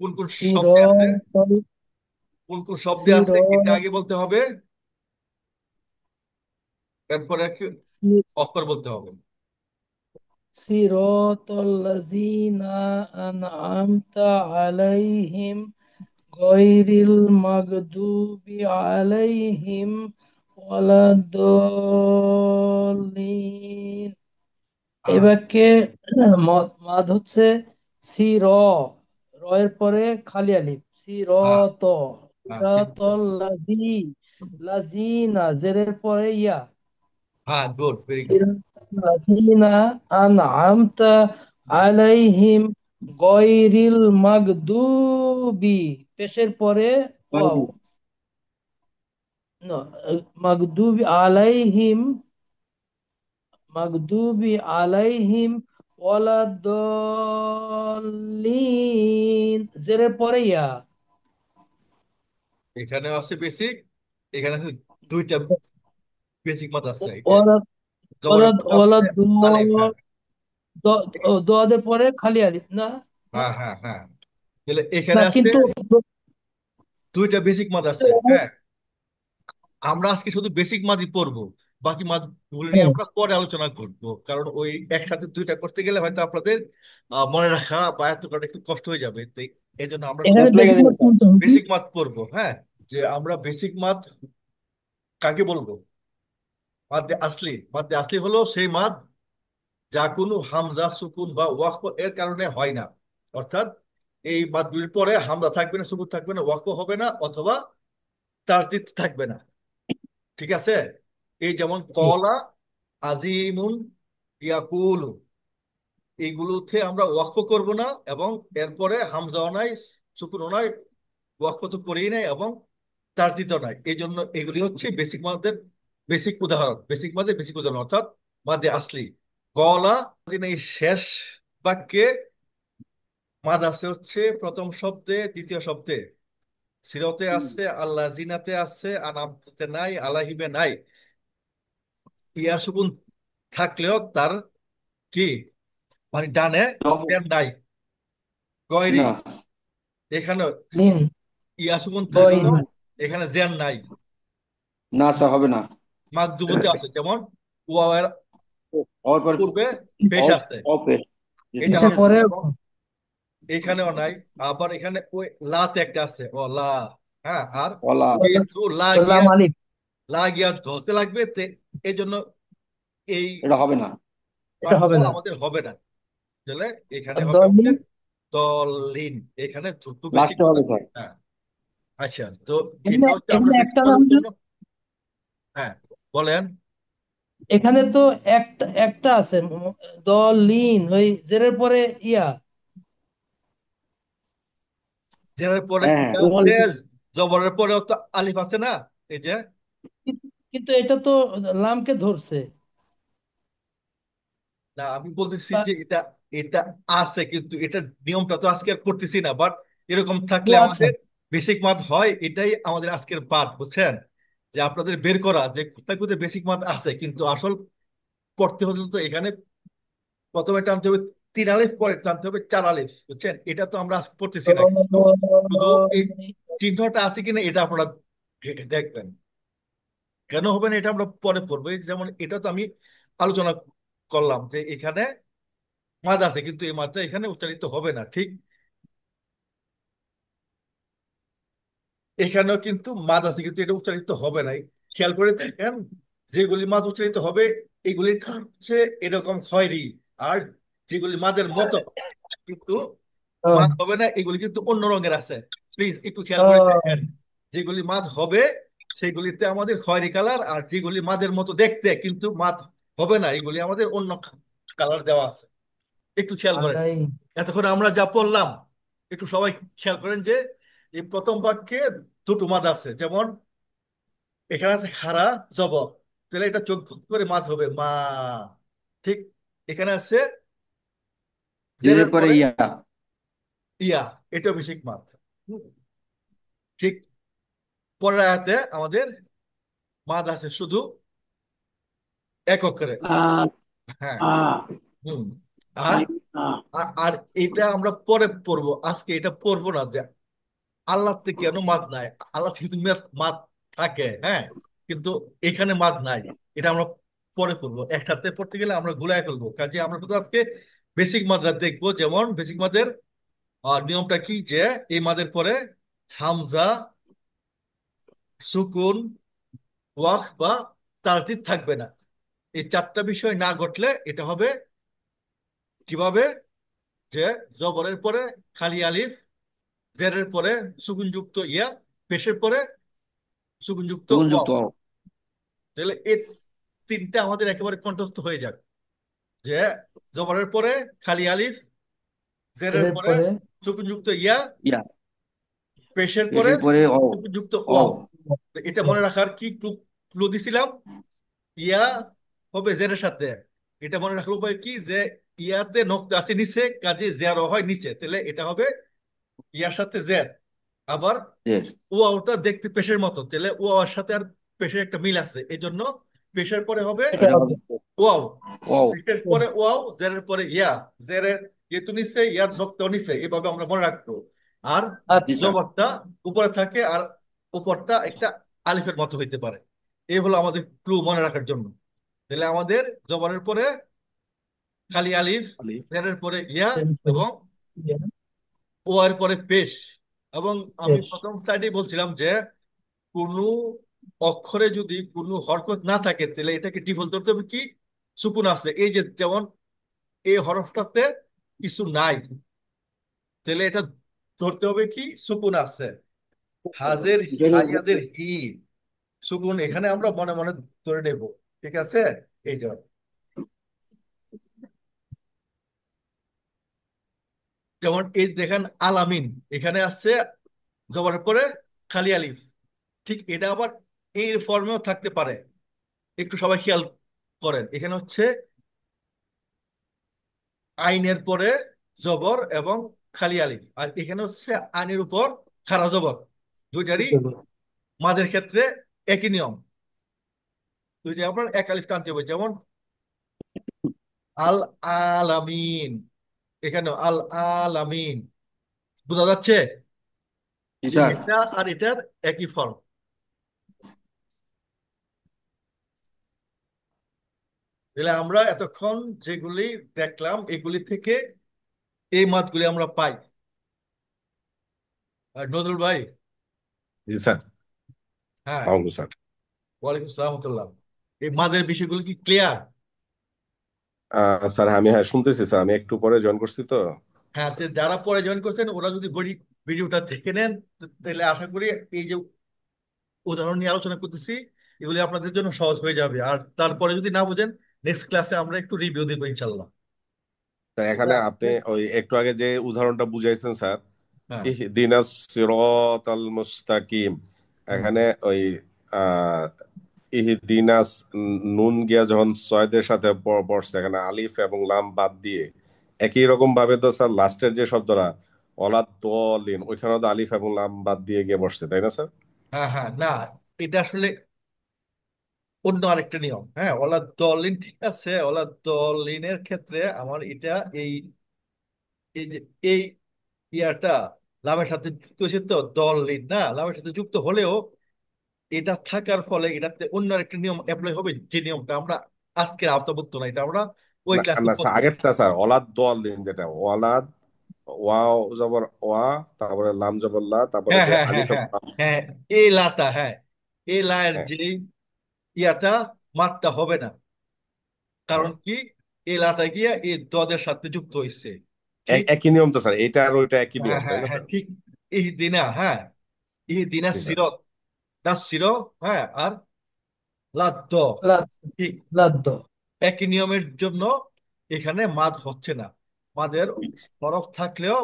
কোন কোন শব্দে আছে, সিরতল কোন কোন শব্দে সির আছে, এটা আগে বলতে হবে, এরপরে অক্ষর বলতে হবে। সিরতল্লাযিনা আনআমতা আলাইহিম গয়রিল মাগদুবি আলাইহিম ওয়ালাদ্দল্লিন। এই আহ, বাক্যে মাদ হচ্ছে সি র, র এর পরে খালি আলিফ, সি র হ্যাঁ, ত, হ্যাঁ, সিরাতল লাজি, লাজিনা জেরের পরে ইয়া, হ্যাঁ, গুড, ভেরি গুড। সিরাতল লাজিনা আনআমতা আলাইহিম গয়রিল মাগদুবি পেশের পরে ওয়াও, না, মাগদুবি আলাইহিম, মাগদুবি আলাইহিম ওয়ালাদ্দল্লিন জেরের পরে ইয়া। এখানে আছে বেসিক, এখানে আছে দুইটা বেসিক মাদ আছে, এটা ওয়ালাদ জবরের ওয়ালাদ পরে আছে ওয়ালাদ আলিফ। হ্যাঁ, দোয়াদের পরে খালি আলিফ না, না হ্যাঁ, হ্যাঁ, হ্যাঁ, তাহলে না এখানে আছে কিন্তু দুইটা বেসিক মাদ আছে। হ্যাঁ, আমরা আজকে শুধু বেসিক মাদই পড়বো, বাকি মাদ গুলো নিয়ে আমরা পরে আলোচনা করবো, কারণ ওই একসাথে দুইটা করতে গেলে হয়তো আপনাদের মনে রাখা বা এত করা একটু কষ্ট হয়ে যাবে। তো এই জন্য আমরা শুধু এখানে লেগে বেসিক যাবে মাত স্যার কোনটা হুজুর? বেসিক মাদ পড়বো। হ্যাঁ, যে আমরা বেসিক মাদ কাকে বলবো, মাদ্দে আসলি। মাদ্দে আসলি হলো সেই মাদ যা কোনো হামজা, সুকুন বা ওয়াকফ এর কারণে হয় না। অর্থাৎ এই মাদগুলির পরে হামজা থাকবে না, সুকুন থাকবে না, ওয়াকফ হবে না, অথবা তাসদিদ থাকবে না। ঠিক আছে, এই যেমন জি। কলা আজিমুন, ইয়াকুলু, এইগুলোতে আমরা ওয়াকফ করব না, এবং এরপরে হামজাও নাই, সুকুনও নাই, ওয়াকফ তো করেই নাই, এবং তাসদিদও নাই। এই জন্য এগুলি হচ্ছে বেসিক মাদের বেসিক উদাহরণ, বেসিক মাদের বেসিক উদাহরণ, অর্থাৎ মাদে আসলি। কলা, এই শেষ বাক্যে মাদ আছে হচ্ছে প্রথম শব্দে, দ্বিতীয় শব্দে। সিরতে আছে, আল্লাহ জিনাতে আছে, আনামতে নাই, আলাহিমে নাই। ইয়া সুকুন থাকলেও তার কি মানে ডানে জবর জের নাই, গয়রি। না, এখানে লিন ইয়া সুকুন গইন থাকলেও এখানে জের নাই, না স্যার হবে না। মাকদুমতে আছে, যেমন ওয়াওয়ের হওয়ার পর পূর্বে পেশ আছে, অপেশ। জি এটা স্যার। এটা হবে না। পরে এবং এখানেও নাই। আবার এখানে ওই লাতে একটা আছে, ও লা। হ্যাঁ, আর ওলা যেহেতু লাম আলিফ লা গিয়া ধরতে লাগবে, এই জন্য এই এটা হবে না। এটা হবে পাঠটা না। আমাদের হবে না। তাহলে এখানে আর হবে দলিন আমাদের দলিন। এখানে একটু বেশি লাস্টে মাত্রা হবে আছে। স্যার। হ্যাঁ, আচ্ছা। তো এটা এখানে হচ্ছে আমরা এখানে বেসিক একটা নাম মাদের জন্য। হ্যাঁ, বলেন। এখানে তো একটা একটা আছে দলিন ওই জেরের পরে ইয়া জেরের পরে হ্যাঁ হ্যাঁ। ইয়া আছে, জবরের পরেও তো আলিফ আছে না, এই যে। কিন্তু এটা তো লামকে ধরছে। না, আমি বলতেছি তা- যে এটা এটা আছে, কিন্তু এটা নিয়মটা তো আজকে আর করতেছি না, বাট এরকম ও থাকলে আচ্ছা। আমাদের বেসিক মাদ হয়। এটাই আমাদের আজকের পাঠ, বুঝছেন? যে আপনাদের বের করা যে কোথায় কোথায় বেসিক মাদ আছে, কিন্তু আসল পড়তে হলে তো এখানে প্রথমে টানতে হবে 3 আলিফ, পরে টানতে হবে 4 আলিফ, বুঝছেন? এটা তো আমরা আজকে পড়তেছি না, কিন্তু শুধু এই চিহ্নটা আছে কিনা এটা আপনারা দেখবেন। কেন হবে না এটা আমরা পরে পড়বো। এই যেমন এটা তো আমি আলোচনা করলাম যে এখানে মাদ আছে, কিন্তু এই মাদটা এখানে উচ্চারিত হবে না, ঠিক। এখানেও কিন্তু মাদ আছে, কিন্তু এটা উচ্চারিত হবে না। খেয়াল করে দেখেন, যেগুলি মাদ উচ্চারিত হবে এগুলির কারণ হচ্ছে এরকম খয়েরি। আর যেগুলি মাদের মতো কিন্তু মাদ ও, হবে না, এগুলি কিন্তু অন্য রঙের আছে। প্লিজ একটু খেয়াল করে দেখেন, ও, যেগুলি মাদ হবে সেগুলিতে আমাদের খয়েরি কালার, আর যেগুলি মাদের মতো দেখতে কিন্তু মাদ হবে না এগুলি আমাদের অন্য কালার দেওয়া আছে। একটু খেয়াল করেন। আলাই। এতক্ষণ আমরা যা পড়লাম, একটু সবাই খেয়াল করেন যে এই প্রথম বাক্যে দুটো মাদ আছে, যেমন এখানে আছে খাড়া জবর, তাহলে এটা চোখ বন্ধ করে মাদ হবে মা, ঠিক। এখানে আছে জেরের জেরের পরে পরে ইয়া। ইয়া, এটা বেশিক মাদ। হুম, ঠিক। পরের আয়াতে আমাদের মাদ আছে শুধু এক অক্ষরে। আ হ্যাঁ। আ হুম। আর আই আ আর এটা আমরা পরে পড়বো, আজকে এটা পড়বো না যে আল্লাহ থেকে কেন মাদ নাই। আল্লাহ থেকে কিন্তু মাদ থাকে, হ্যাঁ, কিন্তু এখানে মাদ নাই। এটা আমরা পরে পড়বো। একসাথে পড়তে গেলে আমরা গুলায় ফেলবো। কাজে আমরা শুধু আজকে বেসিক মাদরা দেখবো। যেমন বেসিক মাদের নিয়মটা কি, যে এই মাদের পরে হামজা, সুকুন, ওয়াক বা তাসদিদ থাকবে না। এই চারটা বিষয় না ঘটলে এটা হবে কিভাবে, যে জবরের পরে খালি আলিফ, জেরের পরে সুকুনযুক্ত ইয়া, পেশের পরে সুকুনযুক্ত তখন ওয়াও। যুক্ত তাহলে এই তিনটা আমাদের একেবারে কণ্ঠস্থ হয়ে যাক, যে জবরের পরে খালি আলিফ, জেরের এর পরে পরে সুকুনযুক্ত ইয়া, ইয়া। পেশের পরে পেশের পরে সুকুনযুক্ত ও ওয়াও। তো এটা মনে রাখার কি ক্লু ক্লু দিছিলাম? ইয়া হবে জেরের সাথে। এটা মনে রাখার উপায় কি, যে ইয়াতে নক্তা আছে নিচে, কাজে জের হয় নিচে, তাহলে এটা হবে ইয়ার সাথে জের। আবার জের। ওয়াওটা দেখতে পেশের মতো, তাহলে ওয়াওর সাথে আর পেশের একটা মিল আছে, এই জন্য পেশের পরে হবে এটা এটা হবে। হবে ওয়াও, ও। পেশের পরে ওয়াও, জেরের পরে ইয়া, জেরের যেহেতু নিচে ইয়ার নক্তাও নিচে, এভাবে আমরা মনে রাখবো। আর জি আচ্ছা। স্যার। জবরটা উপরে থাকে, আর উপরটা একটা আলিফের মতো হইতে পারে। এই হলো আমাদের ক্লু মনে রাখার জন্য। তাহলে আমাদের জবরের পরে খালি আলিফ, আলিফ। জেরের পরে ইয়া, এর পরে এবং ইয়া, ও এর পরে পেশ। এবং আমি পেশ। প্রথম স্লাইডে বলছিলাম যে কোনো অক্ষরে যদি কোনো হরকত না থাকে, তাহলে এটাকে ডিফল্ট ধরতে হবে কি, সুকুন আছে। এই যে যেমন এই হরফটাতে কিছু নাই, তাহলে এটা ধরতে হবে কি, সুকুন আছে। হাজের জেরের হাইয়াদের হি, সুকুন এখানে আমরা মনে মনে ধরে নেব, ঠিক আছে। এই যে যেমন এই দেখেন আলামিন, এখানে আসছে জবরের পরে খালি আলিফ, ঠিক। এটা আবার এই ফর্মেও থাকতে পারে। একটু সবাই খেয়াল করেন, এখানে হচ্ছে আইনের পরে জবর এবং খালি আলিফ, আর এখানে হচ্ছে আইনের উপর খাড়া জবর। দুইটারই মাদের ক্ষেত্রে একই নিয়ম। তো যে আপনার এক আলিফ টানতে হবে, যেমন আল আলামিন, এখানে আল আলামিন, বোঝা যাচ্ছে? জি স্যার। এটা আর এটার একই ফর্ম। তাহলে আমরা এতক্ষণ যেগুলি দেখলাম এগুলি থেকে এই মাতগুলি আমরা পাই। আর নজরুল ভাই। জি স্যার। হ্যাঁ। আসসালামু আলাইকুম স্যার। ওয়ালাইকুম সালাম রহমতুল্লাহ। এই মাদের বিষয়গুলো কি ক্লিয়ার? স্যার আমি হ্যাঁ শুনতেছি স্যার, আমি একটু পরে জয়েন করছি তো। হ্যাঁ, তো যারা পরে জয়েন করছেন ওরা যদি ভিডিওটা দেখে নেন, তাহলে আশা করি এই যে উদাহরণ নিয়ে আলোচনা করতেছি এগুলি আপনাদের জন্য সহজ হয়ে যাবে। আর তারপরে যদি না বুঝেন, নেক্সট ক্লাসে আমরা একটু রিভিউ দেবো ইনশাল্লাহ। তা এটা এখানে আপনি আজকে। ওই একটু আগে যে উদাহরণটা বুঝাইছেন স্যার, হ্যাঁ। ইহদিনাস সিরাতাল মুস্তাকিম, হুম। এখানে ওই আহ ইহদিনাস নুন গিয়া যখন সয়দের সাথে পড়ছে, এখানে আলিফ এবং লাম বাদ দিয়ে একই রকম ভাবে তো স্যার লাস্টের যে শব্দরা অলাদ দলিন, ওইখানে তো আলিফ এবং লাম বাদ দিয়ে গিয়ে বসছে, তাই না স্যার? হ্যাঁ হ্যাঁ, না, এটা আসলে অন্য আরেকটা নিয়ম। হ্যাঁ, ওলা দলিন ঠিক আছে, ওলা দলিনের ক্ষেত্রে আমার এটা এই এই যে এই ইয়াটা লামের সাথে যুক্ত হয়েছে, তো দলিন না লামের সাথে যুক্ত হলেও এটা থাকার ফলে এটাতে অন্য আরেকটা নিয়ম অ্যাপ্লাই হবে, যে নিয়মটা আমরা আজকের আওতাভুক্ত না, এটা আমরা ওই না ক্লাসে না স্যার, পড়বো। আগেরটা স্যার অলাদ দলিন, যেটা ওয়ালাদ, ওয়াও জবর ওয়া, তারপরে লাম জবর লা, তারপরে হ্যাঁ যে হ্যাঁ হ্যাঁ আলিফ হ্যাঁ এবং লাম। হ্যাঁ, এই লাটা, হ্যাঁ, এই লায়ের হ্যাঁ যে ইয়াটা মাত্রা হবে না। কারণ হ্যাঁ, কি, এই লাটা গিয়া এই দদের সাথে যুক্ত হয়েছে। ঠিক। একই নিয়ম তো স্যার, এটা আর ওইটা একই হ্যাঁ নিয়ম, তাই হ্যাঁ না হ্যাঁ, স্যার? ঠিক। ইহদিনা, হ্যাঁ, ইহদিনা জি স্যার। সিরত, দা সির, হ্যাঁ, আর লাদ্দ, লাদ ঠিক লাদ্দ। একই নিয়মের জন্য এখানে মাদ হচ্ছে না। মাদের হরফ থাকলেও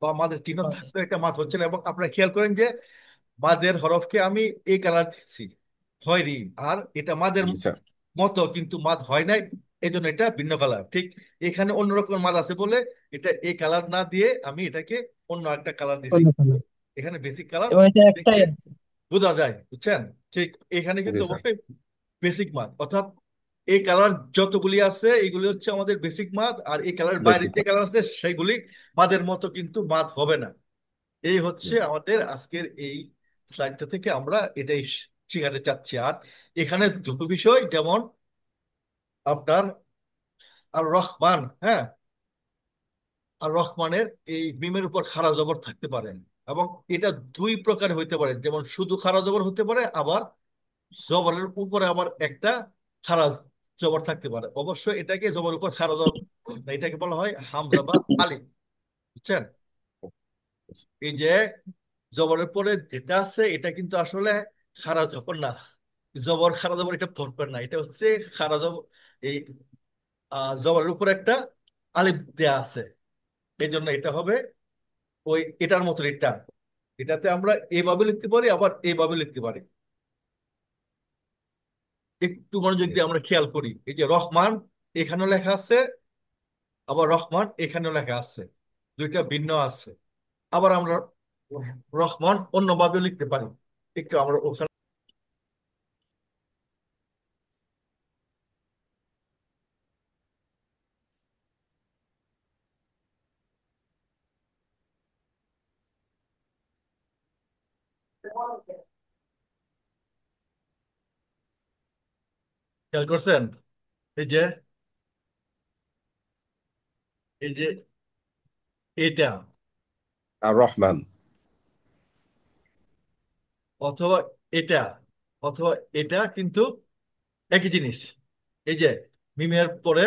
বা মাদের চিহ্ন থাকলেও এটা মাদ হচ্ছে না। এবং আপনারা খেয়াল করেন যে মাদের হরফকে আমি এই কালার দিচ্ছি, খয়েরি, আর এটা মাদের জি স্যার। মতো কিন্তু মাদ হয় নাই, এই জন্য এটা ভিন্ন কালার। ঠিক এখানে অন্যরকম মাদ আছে বলে এটা এই কালার না দিয়ে আমি এটাকে অন্য একটা কালার দিয়েছি। অন্য কালার। এখানে বেসিক কালার এবং এটা একটাই দেখলে আছে। বোঝা যায়, বুঝছেন? ঠিক এখানে জি কিন্তু স্যার। অবশ্যই বেসিক মাদ, অর্থাৎ এই কালার যতগুলি আছে এগুলি হচ্ছে আমাদের বেসিক মাদ, আর এই কালার বাইরে বেসিক। যে কালার আছে সেগুলি মাদের মতো কিন্তু মাদ হবে না। এই জি হচ্ছে স্যার। আমাদের আজকের এই স্লাইডটা থেকে আমরা এটাই শিখাতে চাচ্ছি। আর এখানে দুটো বিষয়, যেমন আপনার আর রহমান, হ্যাঁ, আর রহমানের এই মিমের উপর খাড়া জবর থাকতে পারে, এবং এটা দুই প্রকার হইতে পারে, যেমন শুধু খাড়া জবর হতে পারে, আবার জবরের উপরে আবার একটা খাড়া জবর থাকতে পারে। অবশ্যই এটাকে জবর উপর খাড়া জবর না, এটাকে বলা হয় হামজা বা আলিফ, বুঝছেন? এই যে জবরের পরে যেটা আছে এটা কিন্তু আসলে খাড়া জবর না, জবর খাড়া জবর এটা পড়বেন না, এটা হচ্ছে খাড়া জবর। এই জবরের উপর একটা আলিফ দেয়া আছে, এই জন্য এটা হবে ওই এটার মতো এটা। এটাতে আমরা এইভাবে লিখতে পারি, আবার এইভাবে লিখতে পারি। একটু মনোযোগ জি দিয়ে স্যার। আমরা খেয়াল করি, এই যে রহমান এখানেও লেখা আছে, আবার রহমান এখানেও লেখা আছে, দুইটা ভিন্ন আছে। আবার আমরা রহমান অন্যভাবে লিখতে পারি। একটু আমরা ওখানে খেয়াল করছেন, এই যে এই যে এটা আর রহমান। অথবা এটা অথবা এটা কিন্তু একই জিনিস। এই যে মিমের পরে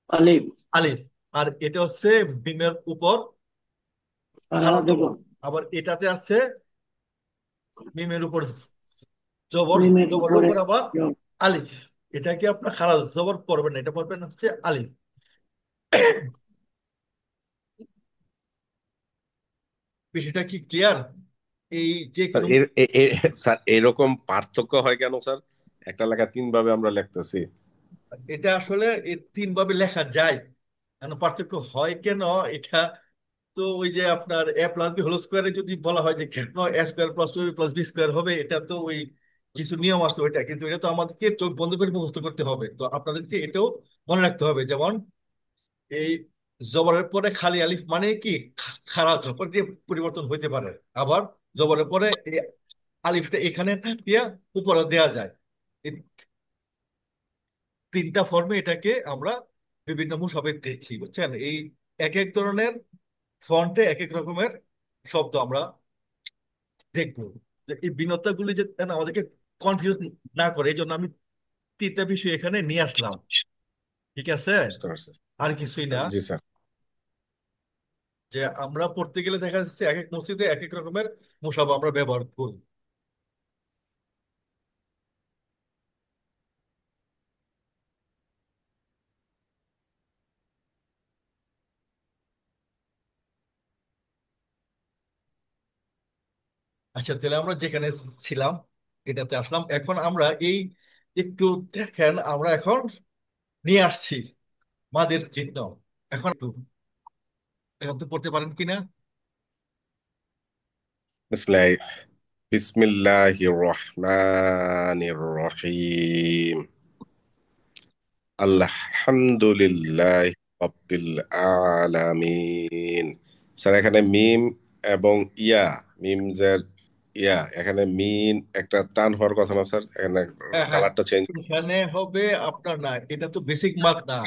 আলিফ। আলিফ, আর এটা হচ্ছে মিমের উপর খাড়া খাড়া জবর। জবর। আবার এটাতে আছে মিমের উপর জবর, মিমের জবরের উপরে উপর আবার জবর। আলিফ। এটা কি আপনার খাড়া জবর পড়বেন না, এটা পড়বেন হচ্ছে আলিফ। বিষয়টা কি ক্লিয়ার? এই যে স্যার কোনো স্যার এরকম পার্থক্য হয় কেন স্যার? একটা লেখা তিন ভাবে আমরা লিখতেছি। এটা আসলে এই তিন ভাবে লেখা যায়, কেন পার্থক্য হয় কেন এটা, তো ওই যে আপনার এ প্লাস বি হোল স্কোয়ারে যদি বলা হয় যে কেন a square plus two b plus b square হবে, এটা তো ওই কিছু নিয়ম আছে ওইটা, কিন্তু এটা তো আমাদেরকে চোখ বন্ধ করে মুখস্থ করতে হবে। তো আপনাদেরকে এটাও মনে রাখতে হবে। যেমন এই জবরের পরে খালি আলিফ মানে কি খাড়া জবর দিয়ে পরিবর্তন হইতে পারে, আবার জবরের পরে এই আলিফটা এখানে দিয়া উপরে দেয়া যায়। এই তিনটা ফর্মে এটাকে আমরা বিভিন্ন মুসাবে দেখি, বুঝছেন? এই এক এক ধরনের ফন্টে এক এক রকমের শব্দ আমরা দেখবো। যে এই ভিন্নতাগুলি যে যেন আমাদেরকে কনফিউজ না করে, এই জন্য আমি তিনটা বিষয় এখানে নিয়ে আসলাম। ঠিক আছে? বুঝতে পারছি। আর কিছুই না। জি স্যার। যে আমরা পড়তে গেলে দেখা যাচ্ছে এক এক মসজিদে এক এক রকমের মুসাফা আমরা ব্যবহার করি। আচ্ছা, তাহলে আমরা যেখানে ছিলাম এটাতে আসলাম। এখন আমরা এই একটু দেখেন, আমরা এখন নিয়ে আসছি মাদের চিহ্ন। এখন একটু এখন তো পড়তে পারেন কিনা? বিসমিল্লাহ বিসমিল্লাহির রহমানির রহিম। আলহামদুলিল্লাহ রাব্বিল আলামিন। স্যার এখানে মিম এবং ইয়া, মিম জের ইয়া, এখানে মিম একটা টান হওয়ার কথা না স্যার? এখানে হ্যাঁ, হ্যাঁ, কালারটা চেঞ্জ। এখানে হবে আপনার না, এটা তো বেসিক মার্ক না।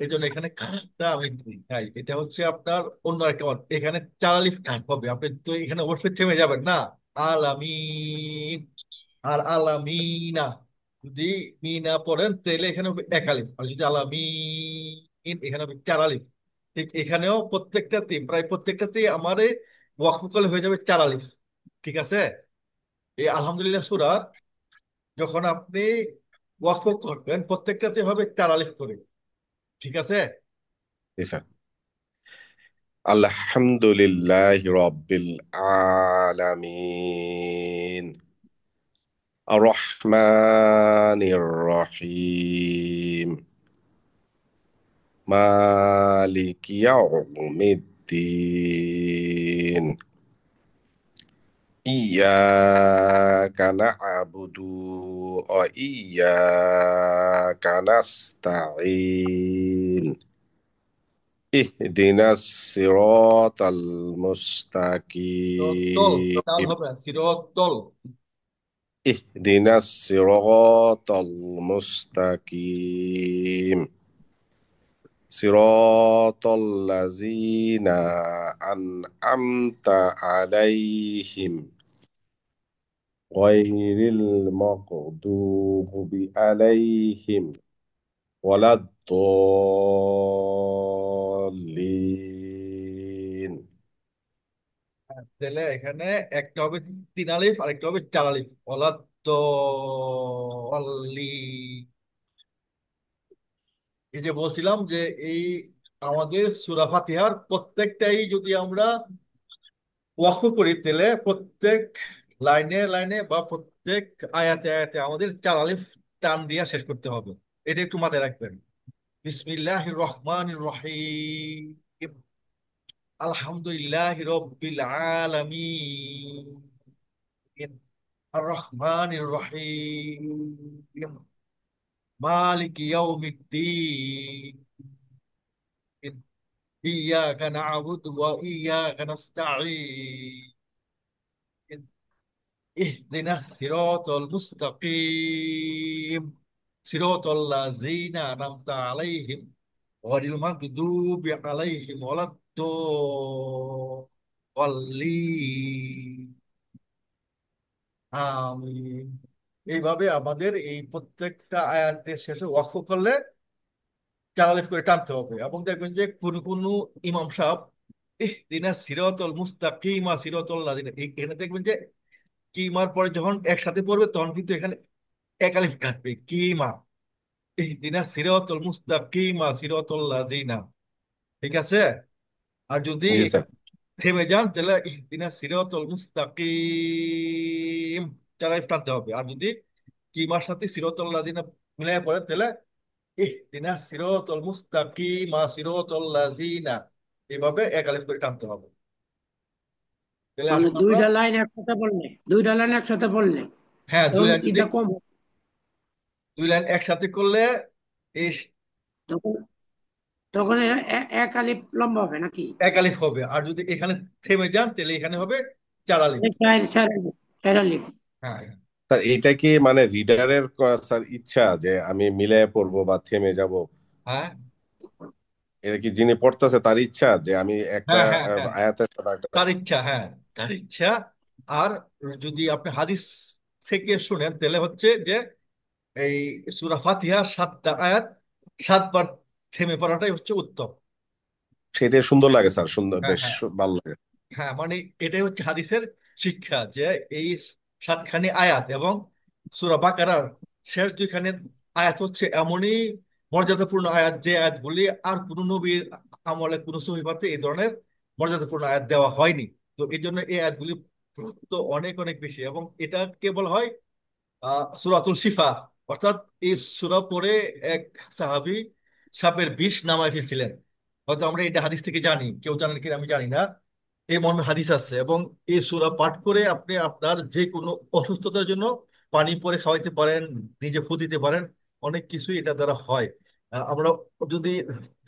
এই জন্য এখানে কাজটা আমি খাই, এটা হচ্ছে আপনার অন্য একটা মার্ক। এখানে চার আলিফ কাট হবে, আপনি তো এখানে অবশ্যই থেমে যাবেন না। আলামিন আর আলামিনা, যদি মিনা পড়েন তাহলে এখানে হবে এক আলিফ, আর যদি আলামিন এখানে হবে চার আলিফ। ঠিক এখানেও প্রত্যেকটাতে, প্রায় প্রত্যেকটাতেই আমার ওয়াকফ করলে হয়ে যাবে চার আলিফ। ঠিক আছে? এই আলহামদুলিল্লাহ সূরা যখন আপনি ওয়াকফ করবেন প্রত্যেকটাতে হবে চার আলিফ করে। ঠিক আছে? জি স্যার। আলহামদুলিল্লাহ রাব্বিল আলামিন আর রহমানির রহিম মালিক ইয়াউমিদ্দিন ইয়াকা না'বুদু ওয়া ইয়াকা নাস্তাঈন ইহদিনাস সিরাতাল সিরতল, তাল মুস্তাকিম হবে না, সিরতল। ইহদিনাস সিরাতাল মুস্তাকিম সিরাতাল লাযিনা আন'আমতা আলাইহিম গয়রিল মাগদুবি আলাইহিম ওয়ালাদ-দল্লিন। তাহলে এখানে একটা হবে তিন আলিফ আর একটা হবে চার আলিফ। ওলা তো অল্লি, এই যে বলছিলাম যে এই আমাদের সূরা ফাতিহার প্রত্যেকটাই যদি আমরা ওয়াকফ করি তাহলে প্রত্যেক লাইনে লাইনে বা প্রত্যেক আয়াতে আয়াতে আমাদের চার আলিফ টান দিয়ে শেষ করতে হবে। এটা একটু মাথায় রাখবেন। বিসমিল্লাহির রহমানির রহিম, আলহামদুলিল্লাহি রাব্বিল আলামিন, আর রহমানির রহিম, মালিক ইয়াউমিদ্দিন, ইয়াকা না'বুদু ওয়া ইয়াকা নাস্তাঈন, ইহদিনাস সিরাতাল মুস্তাকিম, সিরাতাল লাযিনা আন'আমতা আলাইহিম গয়রিল মাগদুবি আলাইহিম ওয়ালাদ-দল্লিন। আমিন। এইভাবে আমাদের এই প্রত্যেকটা আয়াতের শেষে ওয়াকফ করলে চার আলিফ করে টানতে হবে। এবং দেখবেন যে কোন কোন ইমাম সাহেব ইহদিনাস সিরাতাল মুস্তাকিমা সিরাতাল লাযিনা, এখানে দেখবেন যে কিমার পরে যখন একসাথে পড়বে তখন কিন্তু এখানে এক আলিফ কাটবে, কিমা। ইহদিনাস সিরাতাল মুস্তাকিমা সিরাতাল লাযিনা। ঠিক আছে? আর যদি জি স্যার। থেমে যান তাহলে ইহদিনাস সিরাতাল মুস্তাকিম চার আলিফ টানতে হবে। আর যদি কিমার সাথে সিরাতাল লাযিনা মিলাই পড়ে তাহলে ইহদিনাস সিরাতাল মুস্তাকিমা সিরাতাল লাযিনা, এভাবে এক আলিফ করে টানতে হবে। তাহলে মানে আসুন আমরা, দুইটা লাইন একসাথে বললে, দুইটা লাইন একসাথে বললে। হ্যাঁ, দুই এবং লাইন যদি এটা কম হয়, দুই লাইন একসাথে করলে এই তখন তখন এক আলিফ লম্বা হবে নাকি? এক আলিফ হবে, আর যদি এখানে থেমে যান তাহলে এখানে হবে চার আলিফ। চার চার আলিফ, চার আলিফ। হ্যাঁ, হ্যাঁ। স্যার এটা কি মানে রিডারের স্যার ইচ্ছা যে আমি মিলাই পড়বো বা থেমে যাব, হ্যাঁ, এটা কি যিনি পড়তেছে তার ইচ্ছা যে আমি একটা হ্যাঁ, হ্যাঁ, হ্যাঁ, আয়াতের সাথে একটা? তার ইচ্ছা, হ্যাঁ, তার ইচ্ছা। আর যদি আপনি হাদিস থেকে শুনেন তাহলে হচ্ছে যে এই সূরা ফাতিহা 7টা আয়াত 7 বার থেমে পড়াটাই হচ্ছে উত্তম। সেটাই সুন্দর লাগে স্যার, সুন্দর, হ্যাঁ, বেশ হ্যাঁ, ভালো লাগে। হ্যাঁ, মানে এটাই হচ্ছে হাদিসের শিক্ষা যে এই 7খানি আয়াত এবং সূরা বাকারার শেষ 2খানি আয়াত হচ্ছে এমনই মর্যাদাপূর্ণ আয়াত, যে আয়াতগুলি আর কোনো নবীর আমলে কোনো সহিফাতে এই ধরনের মর্যাদাপূর্ণ আয়াত দেওয়া হয়নি। তো এই জন্য এই আয়াতগুলি গুরুত্ব অনেক অনেক বেশি, এবং এটা কেবল হয় সূরাতুল শিফা, অর্থাৎ এই সূরা পড়ে এক সাহাবী সাপের বিষ নামায় ফেলছিলেন। হয়তো আমরা এটা হাদিস থেকে জানি, কেউ জানেন কিনা আমি জানি না। এই মর্মে হাদিস আছে, এবং এই সূরা পাঠ করে আপনি আপনার যে কোনো অসুস্থতার জন্য পানি পরে খাওয়াইতে পারেন, নিজে ফু দিতে পারেন, অনেক কিছুই এটা দ্বারা হয়। আমরা যদি